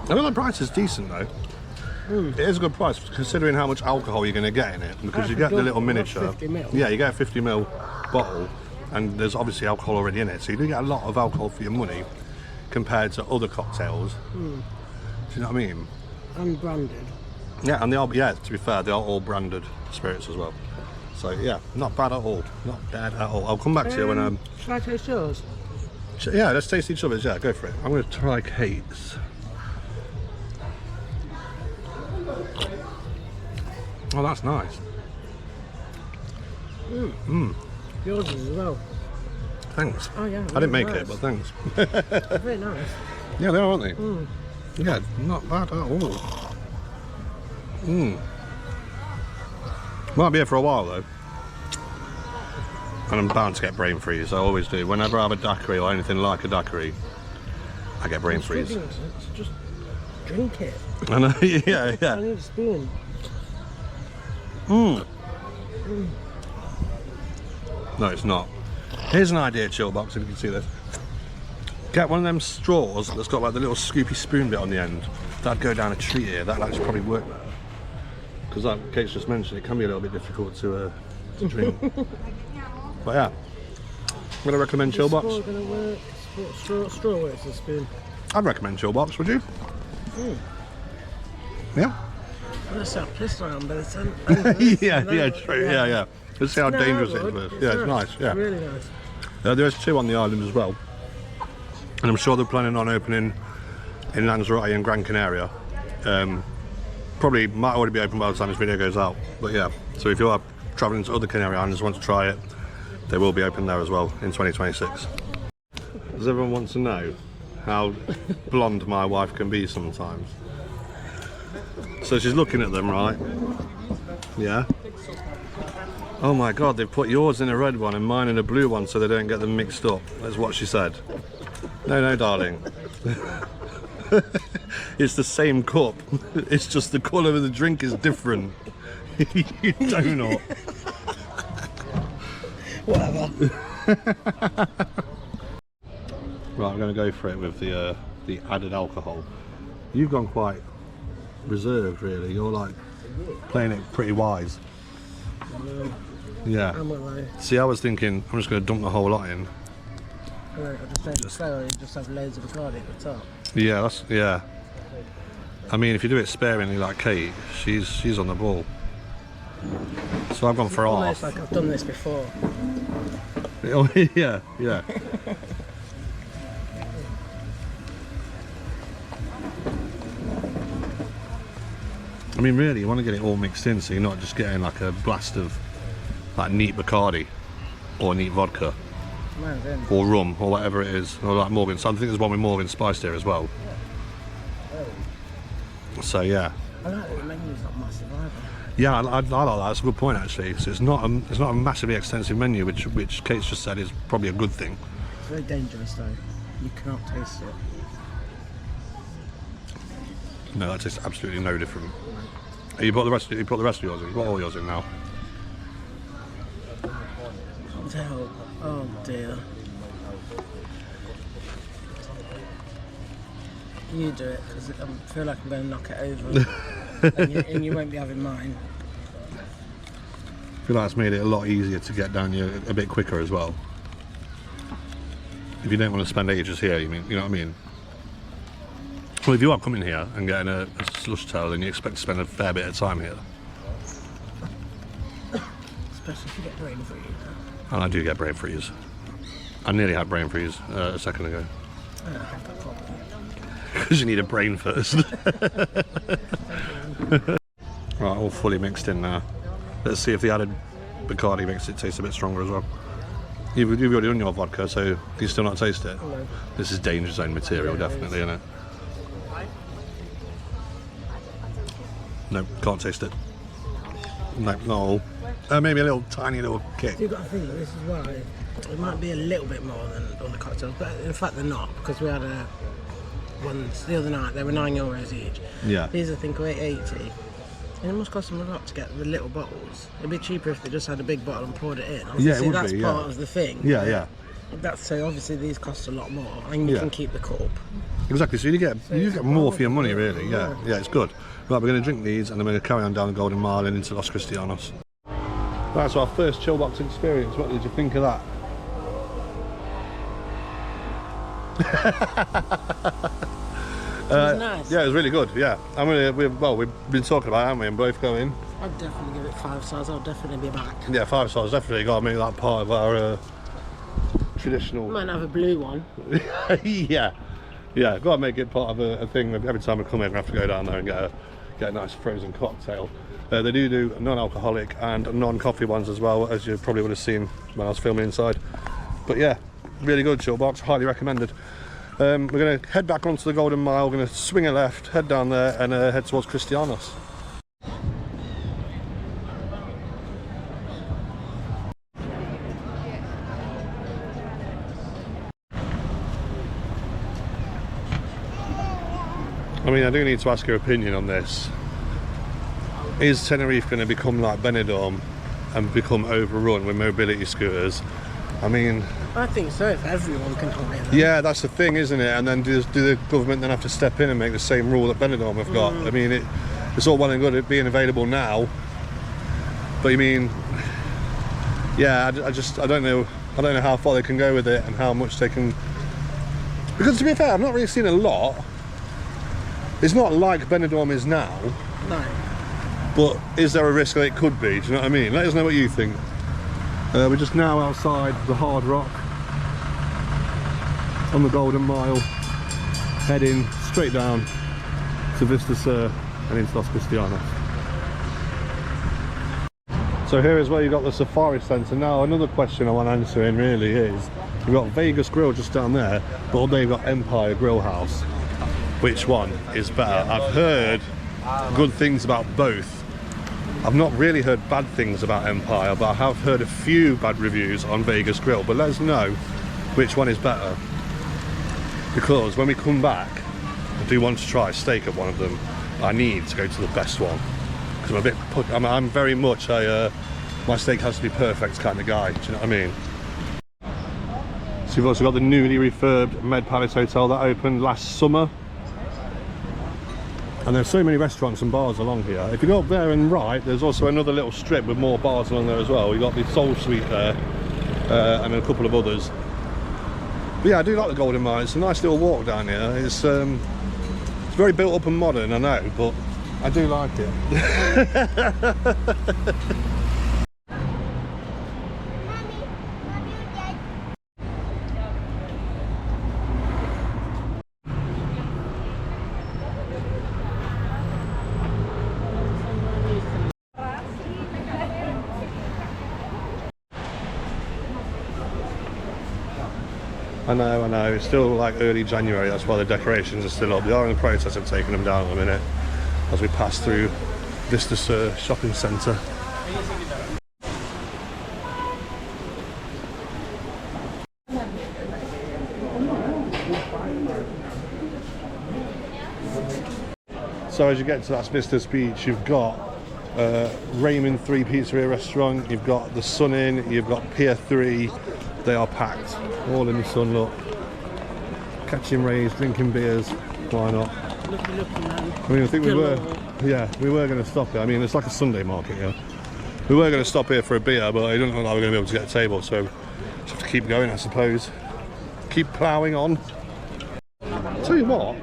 S1: I mean, the price is decent though. It is a good price considering how much alcohol you're going to get in it, because you get the little miniature.
S2: 50 ml.
S1: Yeah, you get a 50ml bottle, and there's obviously alcohol already in it, so you do get a lot of alcohol for your money compared to other cocktails. Do you know what I mean?
S2: Unbranded.
S1: Yeah, and they are. Yeah, to be fair, they are all branded spirits as well. So yeah, not bad at all. Not bad at all. I'll come back to you when
S2: Shall I taste yours?
S1: Yeah, let's taste each other's. Yeah, go for it. I'm going to try Kate's. Oh, that's nice.
S2: Yours is as well.
S1: Thanks.
S2: Oh yeah.
S1: I didn't make
S2: nice.
S1: it, but thanks.
S2: Very nice.
S1: Yeah, they are, aren't they? Yeah, not bad at all. Might be here for a while though. And I'm bound to get brain freeze. I always do. Whenever I have a daiquiri or anything like a daiquiri, I get brain freeze.
S2: Just drink it.
S1: I know. Yeah,
S2: I
S1: yeah.
S2: need a spoon.
S1: No, it's not. Here's an idea, Chillbox, if you can see this. Get one of them straws that's got like the little scoopy spoon bit on the end. That'd go down a tree here. That'd actually probably work better. Because like Kate's just mentioned, it can be a little bit difficult to drink. But yeah, I'm going to recommend Chillbox.
S2: Straw gonna work. Straw works as a spoon.
S1: I'd recommend Chillbox, would you? Yeah?
S2: Let's have pissed around by the sun.
S1: Yeah, true. Yeah. Let's see how dangerous it is first. Yeah, it's nice. Yeah.
S2: It's really nice.
S1: There's 2 on the island as well. And I'm sure they're planning on opening in Lanzarote and Gran Canaria. Probably might already be open by the time this video goes out. But yeah, so if you are travelling to other Canary Islands and want to try it, they will be open there as well in 2026. Does everyone want to know how blonde my wife can be sometimes? So she's looking at them, right? Yeah. Oh my god, they've put yours in a red one and mine in a blue one so they don't get them mixed up. That's what she said. No, darling. It's the same cup. It's just the colour of the drink is different. You donut.
S2: Whatever.
S1: Right, I'm going to go for it with the added alcohol. You've gone quite reserved, really. You're like playing it pretty wise. Yeah.
S2: I'm not
S1: See, I was thinking I'm just going to dump the whole lot in.
S2: I'll just have loads of Bacardi at the top.
S1: Yeah. I mean, if you do it sparingly like Kate, she's on the ball. So I've gone for
S2: Almost
S1: half.
S2: like I've done this before.
S1: Oh, yeah. I mean, really, you want to get it all mixed in so you're not just getting like a blast of like neat Bacardi or neat vodka or rum or whatever it is, or like Morgan. So I think there's one with Morgan spiced here as well. So yeah.
S2: I like that the menu's not massive either.
S1: Yeah, I like that. That's a good point actually. So it's not a massively extensive menu, which Kate's just said is probably a good thing.
S2: It's very dangerous though. You cannot taste it.
S1: No, that tastes absolutely no different. You put the rest of yours in. You put all yours in now.
S2: Oh dear. You do it because I feel like I'm going to knock it over, and you won't be having mine.
S1: I feel like it's made it a lot easier to get down here a bit quicker as well. If you don't want to spend ages here, you know what I mean? Well, if you are coming here and getting a slush tail, then you expect to spend a fair bit of time here.
S2: Especially if you get brain freeze.
S1: And I do get brain freeze. I nearly had brain freeze a second ago. Because you need a brain first. Right, all fully mixed in now. Let's see if the added Bacardi makes it taste a bit stronger as well. You've already done your vodka, so do you still not taste it?
S2: No.
S1: This is danger zone material, definitely, isn't it? No, can't taste it. No, not all. Maybe a little tiny little kick.
S2: You've got to think this is why it might be a little bit more than all the cocktails, but in fact they're not, because we had ones the other night. They were €9 each.
S1: Yeah.
S2: These I think are $8.80, and it must cost them a lot to get the little bottles. It'd be cheaper if they just had a big bottle and poured it in.
S1: Yeah, it would
S2: that's
S1: be,
S2: part
S1: yeah.
S2: of the thing.
S1: Yeah.
S2: That's so obviously these cost a lot more, and you can keep the cup.
S1: Exactly. So you get more for your money, really. Yeah, it's good. Right, we're going to drink these, and then we're going to carry on down the Golden Mile and into Los Cristianos. Right, so our first Chillbox experience. What did you think of that?
S2: It was nice.
S1: Yeah, it was really good. Yeah, we've been talking about it, haven't we? And both going.
S2: I'd definitely give it 5 stars. I'll definitely be back.
S1: Yeah, 5 stars. Definitely got to make that part of our traditional.
S2: Might have a blue one.
S1: yeah, got to make it part of a thing. Every time we come in, we have to go down there and get get a nice frozen cocktail. They do non-alcoholic and non-coffee ones as well, as you probably would have seen when I was filming inside. But yeah, really good Chillbox, highly recommended. We're going to head back onto the Golden Mile, we're going to swing a left, head down there and head towards Cristianos. I mean, I do need to ask your opinion on this. Is Tenerife going to become like Benidorm and become overrun with mobility scooters? I mean,
S2: I think so, if everyone can come in.
S1: yeah, that's the thing, isn't it? And then do the government then have to step in and make the same rule that Benidorm have got? I mean, it's all well and good at being available now, but I mean, yeah, I don't know how far they can go with it and how much they can. Because to be fair, I've not really seen a lot. It's not like Benidorm is now.
S2: No.
S1: But is there a risk that it could be? Do you know what I mean? Let us know what you think. We're just now outside the Hard Rock on the Golden Mile, heading straight down to Vistas and into Los Cristianos. So here is where you got the Safari Centre. Now another question I want answering really is, you've got Vegas Grill just down there, but they've got Empire Grill House. Which one is better? I've heard good things about both. I've not really heard bad things about Empire, but I have heard a few bad reviews on Vegas Grill. But let us know which one is better, because when we come back, I do want to try a steak at one of them. I need to go to the best one, because I'm very much a my steak has to be perfect kind of guy. Do you know what I mean? So you've also got the newly refurbed Med Palace Hotel that opened last summer. And there's so many restaurants and bars along here. If you go up there and right, there's also another little strip with more bars along there as well. You've got the Soul Suite there, and a couple of others. But yeah, I do like the Golden Mile. It's a nice little walk down here. It's very built up and modern, I know, but I do like it. I know, it's still like early January, that's why the decorations are still up. They are in the process of taking them down in a minute as we pass through Vistas shopping centre. So as you get to that Vistas beach, you've got Raymond 3 Pizzeria Restaurant, you've got the Sun Inn, you've got Pier 3. They are packed, all in the sun, look. Catching rays, drinking beers, why not?
S2: Looky, man.
S1: I mean, I think we were going to stop here. I mean, it's like a Sunday market here. We were going to stop here for a beer, but I don't know how we're going to be able to get a table, so just have to keep going, I suppose. Keep ploughing on. Tell you what,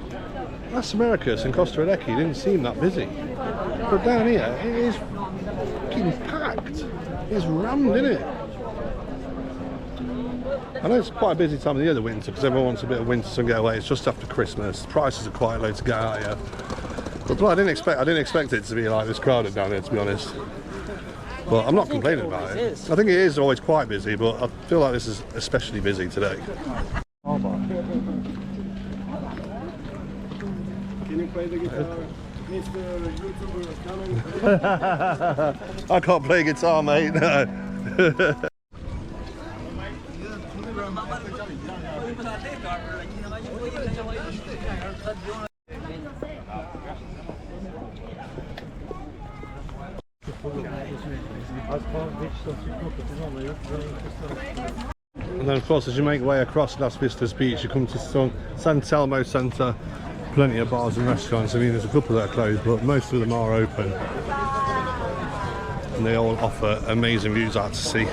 S1: Las Americas and Costa Adeje didn't seem that busy. But down here, it is fucking packed. It's rammed, isn't it? I know it's quite a busy time of the year, the winter, because everyone wants a bit of winter sun getaway. It's just after Christmas. Prices are quite low to get out here. But I didn't expect it to be like this crowded down here, to be honest. But I'm not complaining about it. I think it is always quite busy, but I feel like this is especially busy today.
S4: Can you play the guitar? Mr. YouTuber is coming.
S1: I can't play guitar, mate. No. And then of course, as you make your way across Las Vistas Beach, you come to San Telmo Centre. Plenty of bars and restaurants. I mean, there's a couple that are closed, but most of them are open. And they all offer amazing views out to sea.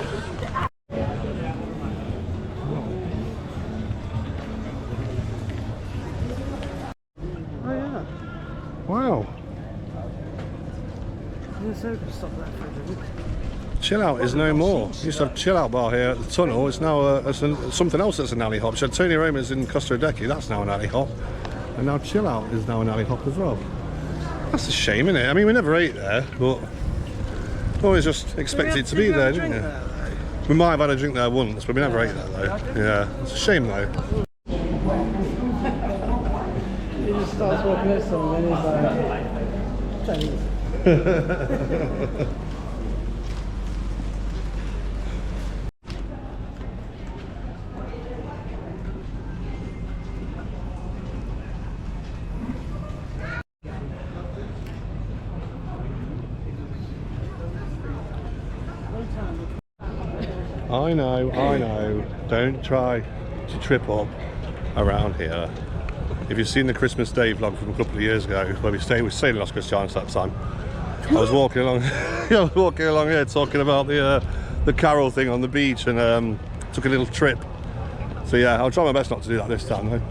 S1: Wow. Chill Out is no more. You used to have Chill Out bar here at the tunnel. It's now something else that's an alley hop. So Tony Roma's in Costa Adeje, that's now an alley hop. And now Chill Out is now an alley hop as well. That's a shame, isn't it? I mean, we never ate there, but always just expected to be there, didn't you? We might have had a drink there once, but we never ate there though. Yeah, it's a shame though.
S2: He just starts walking this song and he's like, Chinese.
S1: I know. Don't try to trip up around here. If you've seen the Christmas Day vlog from a couple of years ago, where we stayed in Los Cristianos that time, I was walking along. I was walking along here talking about the carol thing on the beach, and took a little trip. So yeah, I'll try my best not to do that this time though.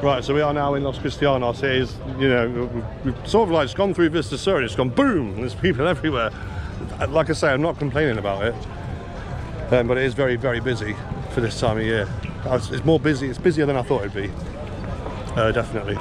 S1: Right, so we are now in Los Cristianos. It is, you know, we've sort of like just gone through Vistas Sur and it's gone boom, and there's people everywhere. Like I say, I'm not complaining about it. But it is very, very busy for this time of year. It's more busy, it's busier than I thought it'd be. Definitely.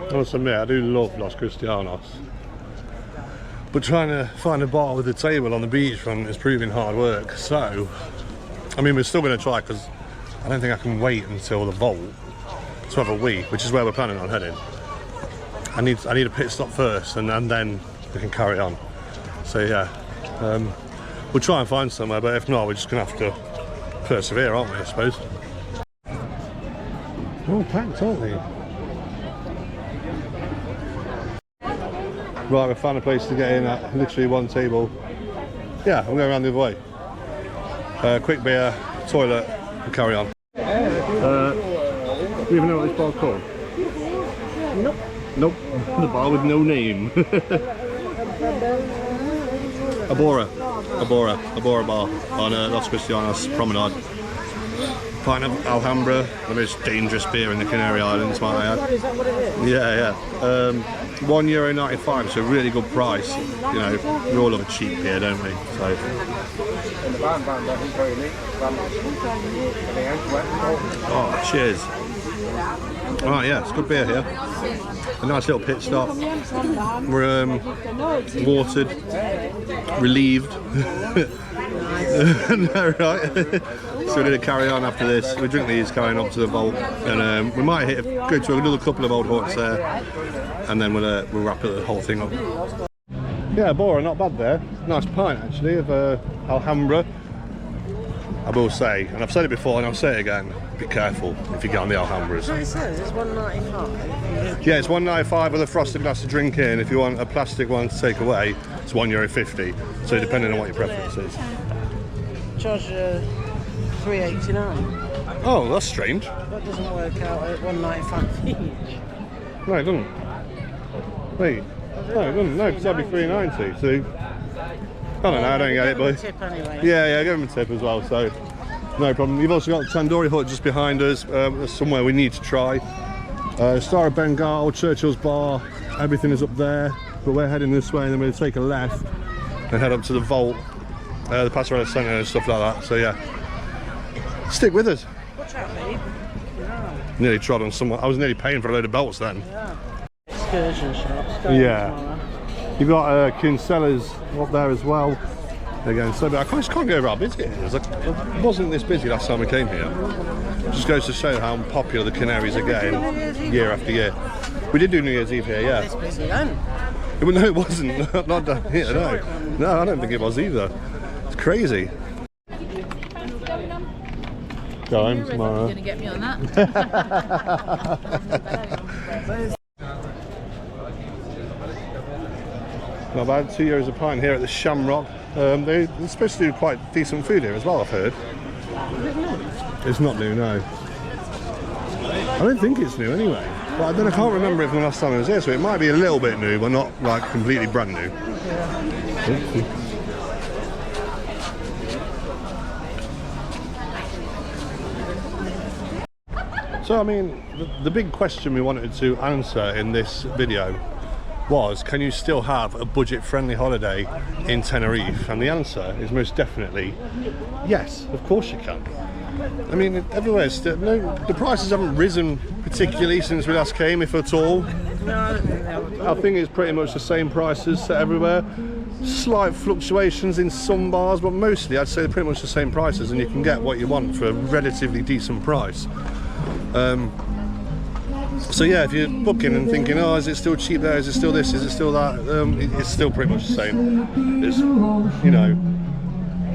S1: I must admit, I do love Los Cristianos, but trying to find a bar with a table on the beachfront is proving hard work. So, I mean, we're still going to try, because I don't think I can wait until the vault to have a wee, which is where we're planning on heading. I need a pit stop first, and then we can carry on. So yeah, we'll try and find somewhere, but if not, we're just going to have to persevere, aren't we, I suppose. All packed, aren't we? Right, we found a place to get in at literally one table. Yeah, I'm going around the other way. Quick beer, toilet, and carry on. Do you even know what this bar's called?
S2: Nope.
S1: Nope, the bar with no name. Abora bar on Los Cristianos Promenade. Pint of Alhambra, the most dangerous beer in the Canary Islands, might I add. Yeah. €1.95, so a really good price. You know, we all love a cheap beer, don't we? So. Oh, cheers. Alright, yeah, it's good beer here. A nice little pit stop. We're watered, relieved. No, right? So we're going to carry on after this. We drink these carrying up to the vault, and we might go to another couple of old haunts there, and then we'll wrap the whole thing up. Yeah, Bora, not bad there. Nice pint actually of Alhambra. I will say, and I've said it before and I'll say it again, be careful if you get on the Alhambras.
S2: So it says it's $1.95.
S1: Yeah, it's $1.95 with a frosted glass to drink in. If you want a plastic one to take away, it's €1.50. So depending on what your preference is.
S2: Charge $3.89.
S1: Oh, that's strange.
S2: That doesn't work out at $1.95 each.
S1: No, it doesn't. Wait. No, it doesn't. No, because that'd be $3.90. So, I don't know, I don't get it, but
S2: Tip anyway.
S1: yeah, give them a tip as well, so no problem. You've also got the Tandoori Hut just behind us. There's somewhere we need to try. Star of Bengal, Churchill's Bar, everything is up there, but we're heading this way and then we'll take a left and head up to the vault, the Passerella Centre and stuff like that, so yeah. Stick with us.
S2: Watch out, babe.
S1: Nearly trod on someone. I was nearly paying for a load of belts then.
S2: Yeah. Excursion shops.
S1: Yeah. You've got Kinsella's up there as well. Again, so I just can't go over how busy it is. It wasn't this busy last time we came here. It just goes to show how popular the Canaries are getting year after year. We did do New Year's Eve here, yeah.
S2: It's busy then.
S1: No, it wasn't. Not down here, no. No, I don't think it was either. It's crazy. Go home tomorrow.
S7: You're going to get me on that.
S1: Not bad, €2 a pint here at the Shamrock. They're supposed to do quite decent food here as well, I've heard. It's not new, no. I don't think it's new anyway. But I can't remember it from the last time I was here, so it might be a little bit new, but not like completely brand new. So I mean, the big question we wanted to answer in this video was, can you still have a budget-friendly holiday in Tenerife? And the answer is most definitely yes, of course you can. I mean, everywhere, the prices haven't risen particularly since we last came, if at all. I think it's pretty much the same prices everywhere. Slight fluctuations in some bars, but mostly I'd say they're pretty much the same prices, and you can get what you want for a relatively decent price. So yeah, if you're booking and thinking, oh, is it still cheap there? Is it still this? Is it still that? It's still pretty much the same. It's, you know,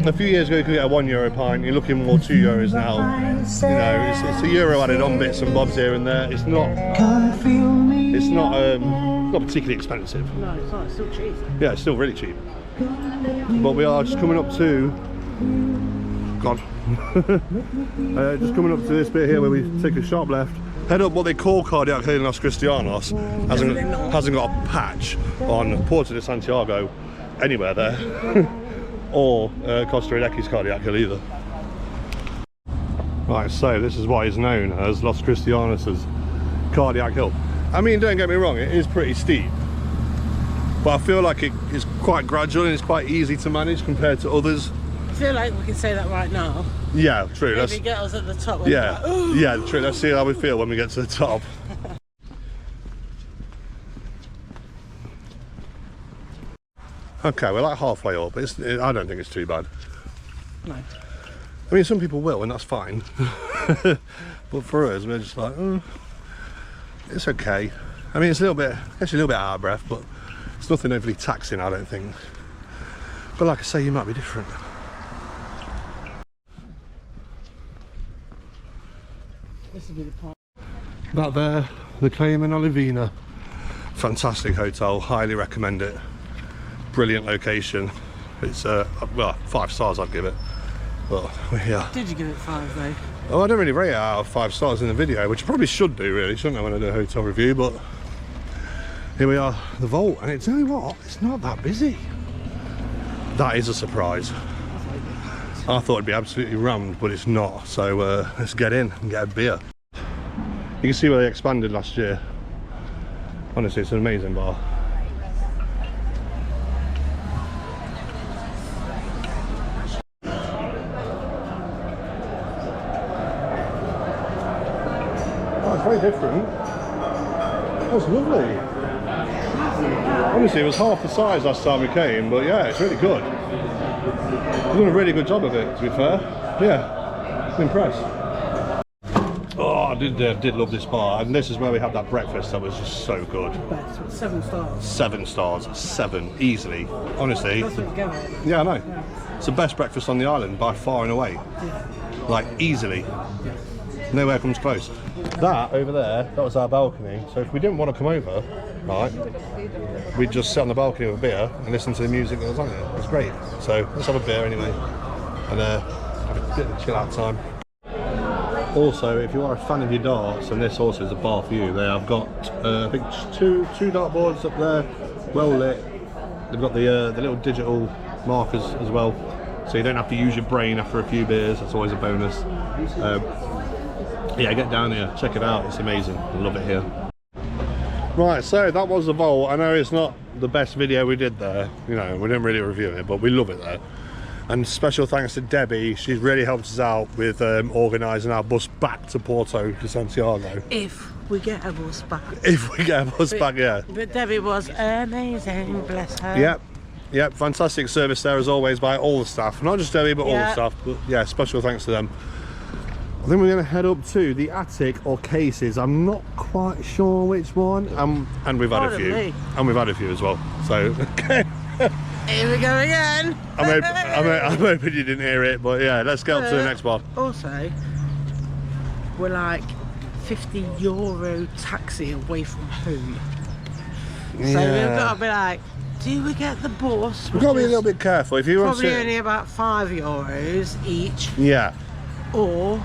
S1: a few years ago you could get a €1 pint. You're looking more €2 now. You know, it's a euro added on bits and bobs here and there. It's not particularly expensive.
S2: No, it's not. It's still cheap.
S1: Yeah, it's still really cheap. But we are just coming up to just coming up to this bit here where we take a sharp left, head up what they call Cardiac Hill in Los Cristianos. Hasn't got a patch on Puerto de Santiago anywhere there, or Costa Adeje's Cardiac Hill either. Right, so this is what is known as Los Cristianos' Cardiac Hill. I mean, don't get me wrong, it is pretty steep, but I feel like it is quite gradual and it's quite easy to manage compared to others.
S2: I feel like we can say that right now.
S1: Yeah, true.
S2: Maybe get us at the top.
S1: Yeah,
S2: like,
S1: yeah, true. Let's see how we feel when we get to the top. Okay, we're like halfway up. I don't think it's too bad.
S2: No.
S1: I mean, some people will, and that's fine. But for us, we're just like, it's okay. I mean, it's actually a little bit out of breath, but it's nothing overly taxing, I don't think. But like I say, you might be different.
S2: This will be the part.
S1: That there, the Cayman Olivina. Fantastic hotel, highly recommend it. Brilliant location. It's well, 5 stars I'd give it. But we're here.
S2: Did you give it 5 though?
S1: Oh, I don't really rate it out of 5 stars in the video, which I probably should do really, shouldn't I, when I do a hotel review, but here we are, the vault, and tell you what, it's not that busy. That is a surprise. I thought it'd be absolutely rammed, but it's not, so let's get in and get a beer. You can see where they expanded last year. Honestly, it's an amazing bar. Very different. That's lovely. Honestly, it was half the size last time we came, but yeah, it's really good. We've done a really good job of it, to be fair. Yeah, I'm impressed. Oh, I did love this bar, and this is where we had that breakfast that was just so good.
S2: Best. 7 stars.
S1: 7 stars, 7 easily. Honestly.
S2: That's what you get it.
S1: Yeah, I know. It's the best breakfast on the island by far and away.
S2: Yeah.
S1: Like easily. Nowhere comes close. That over there, that was our balcony. So if we didn't want to come over, right, we'd just sit on the balcony with a beer and listen to the music that was on it. It was great. So let's have a beer anyway, and have a bit of a chill out time. Also, if you are a fan of your darts, and this also is a bar for you, they have got I think two dartboards up there, well lit. They've got the little digital markers as well, so you don't have to use your brain after a few beers. That's always a bonus. Yeah, get down here, check it out, it's amazing. I love it here. Right, so that was the vault. I know it's not the best video we did there, you know, we didn't really review it, but we love it there. And special thanks to Debbie, she's really helped us out with organising our bus back to Porto de Santiago.
S2: If we get a bus back.
S1: If we get a bus back, yeah.
S2: But Debbie was amazing, bless her.
S1: Yep, fantastic service there as always by all the staff. Not just Debbie, but all the staff. But yeah, special thanks to them. I think we're going to head up to the attic or cases. I'm not quite sure which one. And we've had a few. And we've had a few as well. So, okay.
S2: Here we go again.
S1: I'm hoping you didn't hear it, but yeah, let's get up to the next one.
S2: Also, we're like €50 taxi away from home. So we've got to be like, do we get the bus?
S1: We've got to be a little bit careful. If you want to,
S2: probably only about €5 each.
S1: Yeah.
S2: Or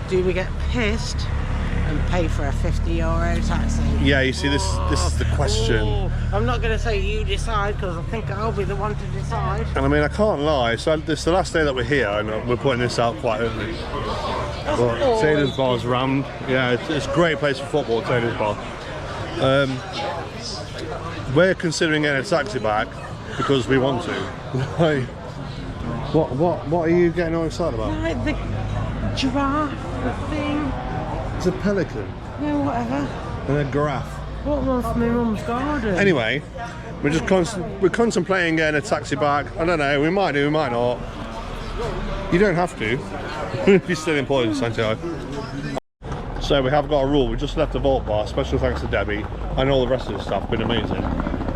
S2: do we get pissed and pay for a €50 taxi?
S1: Yeah, you see, this is the question.
S2: I'm not going to say you decide, because I think I'll be the one to decide.
S1: And I mean, I can't lie, so this is the last day that we're here, and we're putting this out quite early. But Taylor's Bar's rammed. Yeah, it's a great place for football, Taylor's Bar. We're considering getting a taxi back because we want to. Like, what are you getting all excited about?
S2: Like the giraffe, the thing.
S1: It's a pelican.
S2: Yeah, whatever.
S1: And a giraffe.
S2: What was my mum's garden?
S1: Anyway, we're just we're contemplating getting a taxi back. I don't know, we might do, we might not. You don't have to. If you're still in Porto de Santiago. So we have got a rule. We just left the vault bar. Special thanks to Debbie and all the rest of the stuff. Been amazing.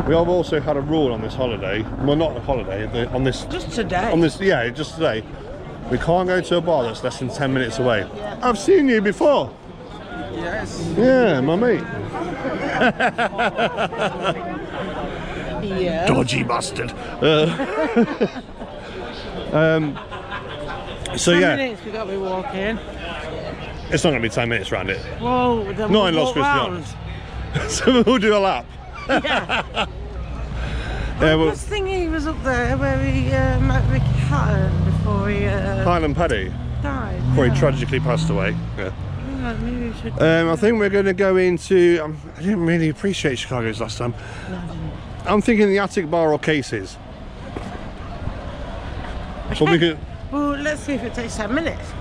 S1: We have also had a rule on this holiday. Well, not the holiday. On this.
S2: Just today.
S1: On this, yeah, just today. We can't go to a bar that's less than 10 minutes away. I've seen you before.
S2: Yes.
S1: Yeah, my mate.
S2: Yeah.
S1: Dodgy bastard. So
S2: 10
S1: yeah,
S2: minutes we got to be walking.
S1: it's not going to be 10 minutes round it.
S2: Whoa, then
S1: Not
S2: we'll
S1: in Los
S2: walk round.
S1: Cristianos. So we'll do a lap.
S2: Yeah.
S1: Yeah,
S2: I
S1: well,
S2: was thinking he was up there where he met Ricky Hatton before he
S1: Highland Paddy,
S2: died.
S1: before
S2: yeah.
S1: he tragically passed away. Yeah.
S2: Yeah, maybe we should.
S1: I think we're going to go into. I didn't really appreciate Chicago's last time. I'm thinking the Attic Bar or Cases. But we could.
S2: Well, let's see if it takes 10 minutes.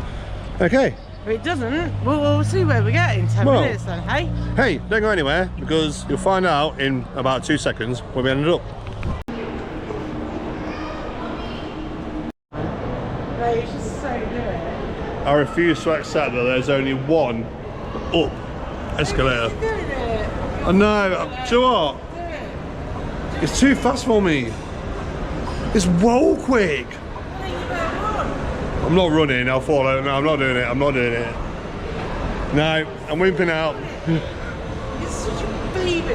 S1: Okay.
S2: If it doesn't, we'll see where we get in 10
S1: Well-
S2: minutes then, hey?
S1: Hey, don't go anywhere because you'll find out in about 2 seconds where we ended up.
S2: No, you should so do it.
S1: I refuse to accept that there's only one up escalator.
S2: Do it.
S1: I know. Do you know what? It's too fast for me. It's whoa quick. I'm not running, I'll fall out. No, I'm not doing it, I'm not doing it. No, I'm wimping out.
S2: You're such a baby.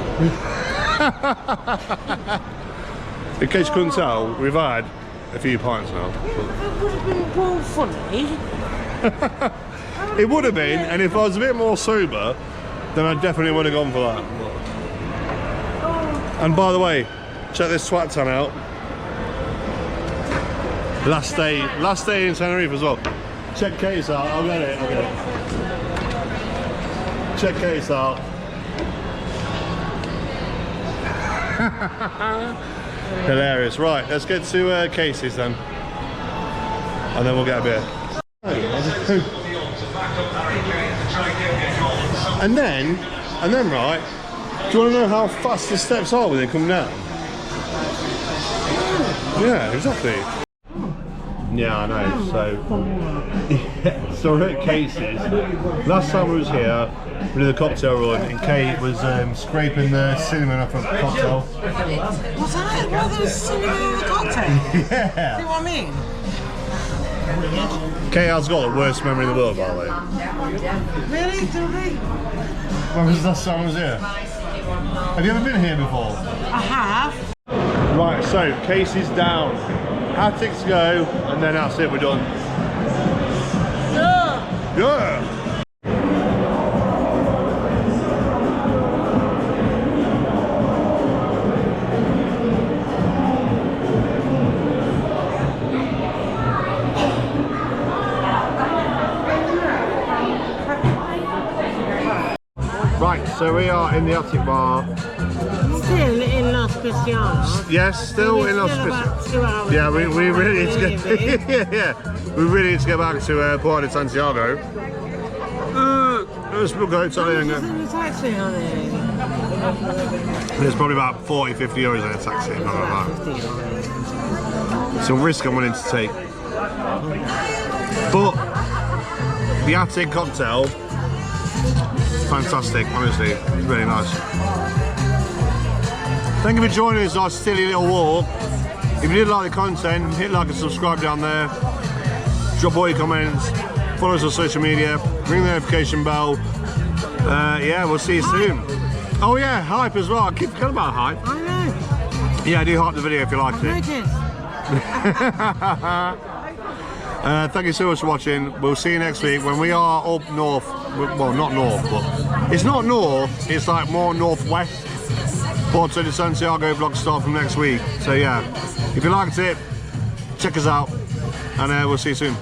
S1: In case you couldn't tell, we've had a few pints now.
S2: That would have been more funny.
S1: It would have been, and if I was a bit more sober, then I definitely would have gone for that. And by the way, check this twat tan out. Last day in Tenerife as well. Check case out, I'll get it. Check case out. Hilarious. Right, let's get to cases then. And then we'll get a beer. And then right, do you want to know how fast the steps are when they come down? Yeah, exactly. Yeah, I know. So we're at Cases. Last time we was here, we did a cocktail run, and Kate was scraping the cinnamon off a cocktail.
S2: What's that? What, there was cinnamon in the cocktail?
S1: Yeah.
S2: See what I mean?
S1: Kate has got the worst memory in the world, by the way.
S2: Really? Do we?
S1: When was the last time I was here? Have you ever been here before?
S2: I have.
S1: Right, so Cases down. Attic to go, and then that's it, we're done.
S2: Yeah.
S1: Yeah! Right, so we are in the Attic Bar.
S2: Still in Los Cristianos.
S1: Yes, still in Los Cristianos. Yeah, we really need to get we really need to get back to Puerto de Santiago. Let's book a hotel and go. There's probably about 40-50 euros in a taxi. It's a risk I'm willing to take. But the Attic cocktail, fantastic, honestly, it's really nice. Thank you for joining us on our silly little walk. If you did like the content, hit like and subscribe down there. Drop all your comments. Follow us on social media. Ring the notification bell. Yeah, we'll see you soon. Oh yeah, hype as well. I keep forgetting about hype.
S2: I know.
S1: Yeah, do hype the video if you liked it. Thank you so much for watching. We'll see you next week when we are up north. Well, not north, but it's not north. It's like more northwest. Porto de Santiago vlog start from next week. So yeah, if you liked it, check us out, and we'll see you soon.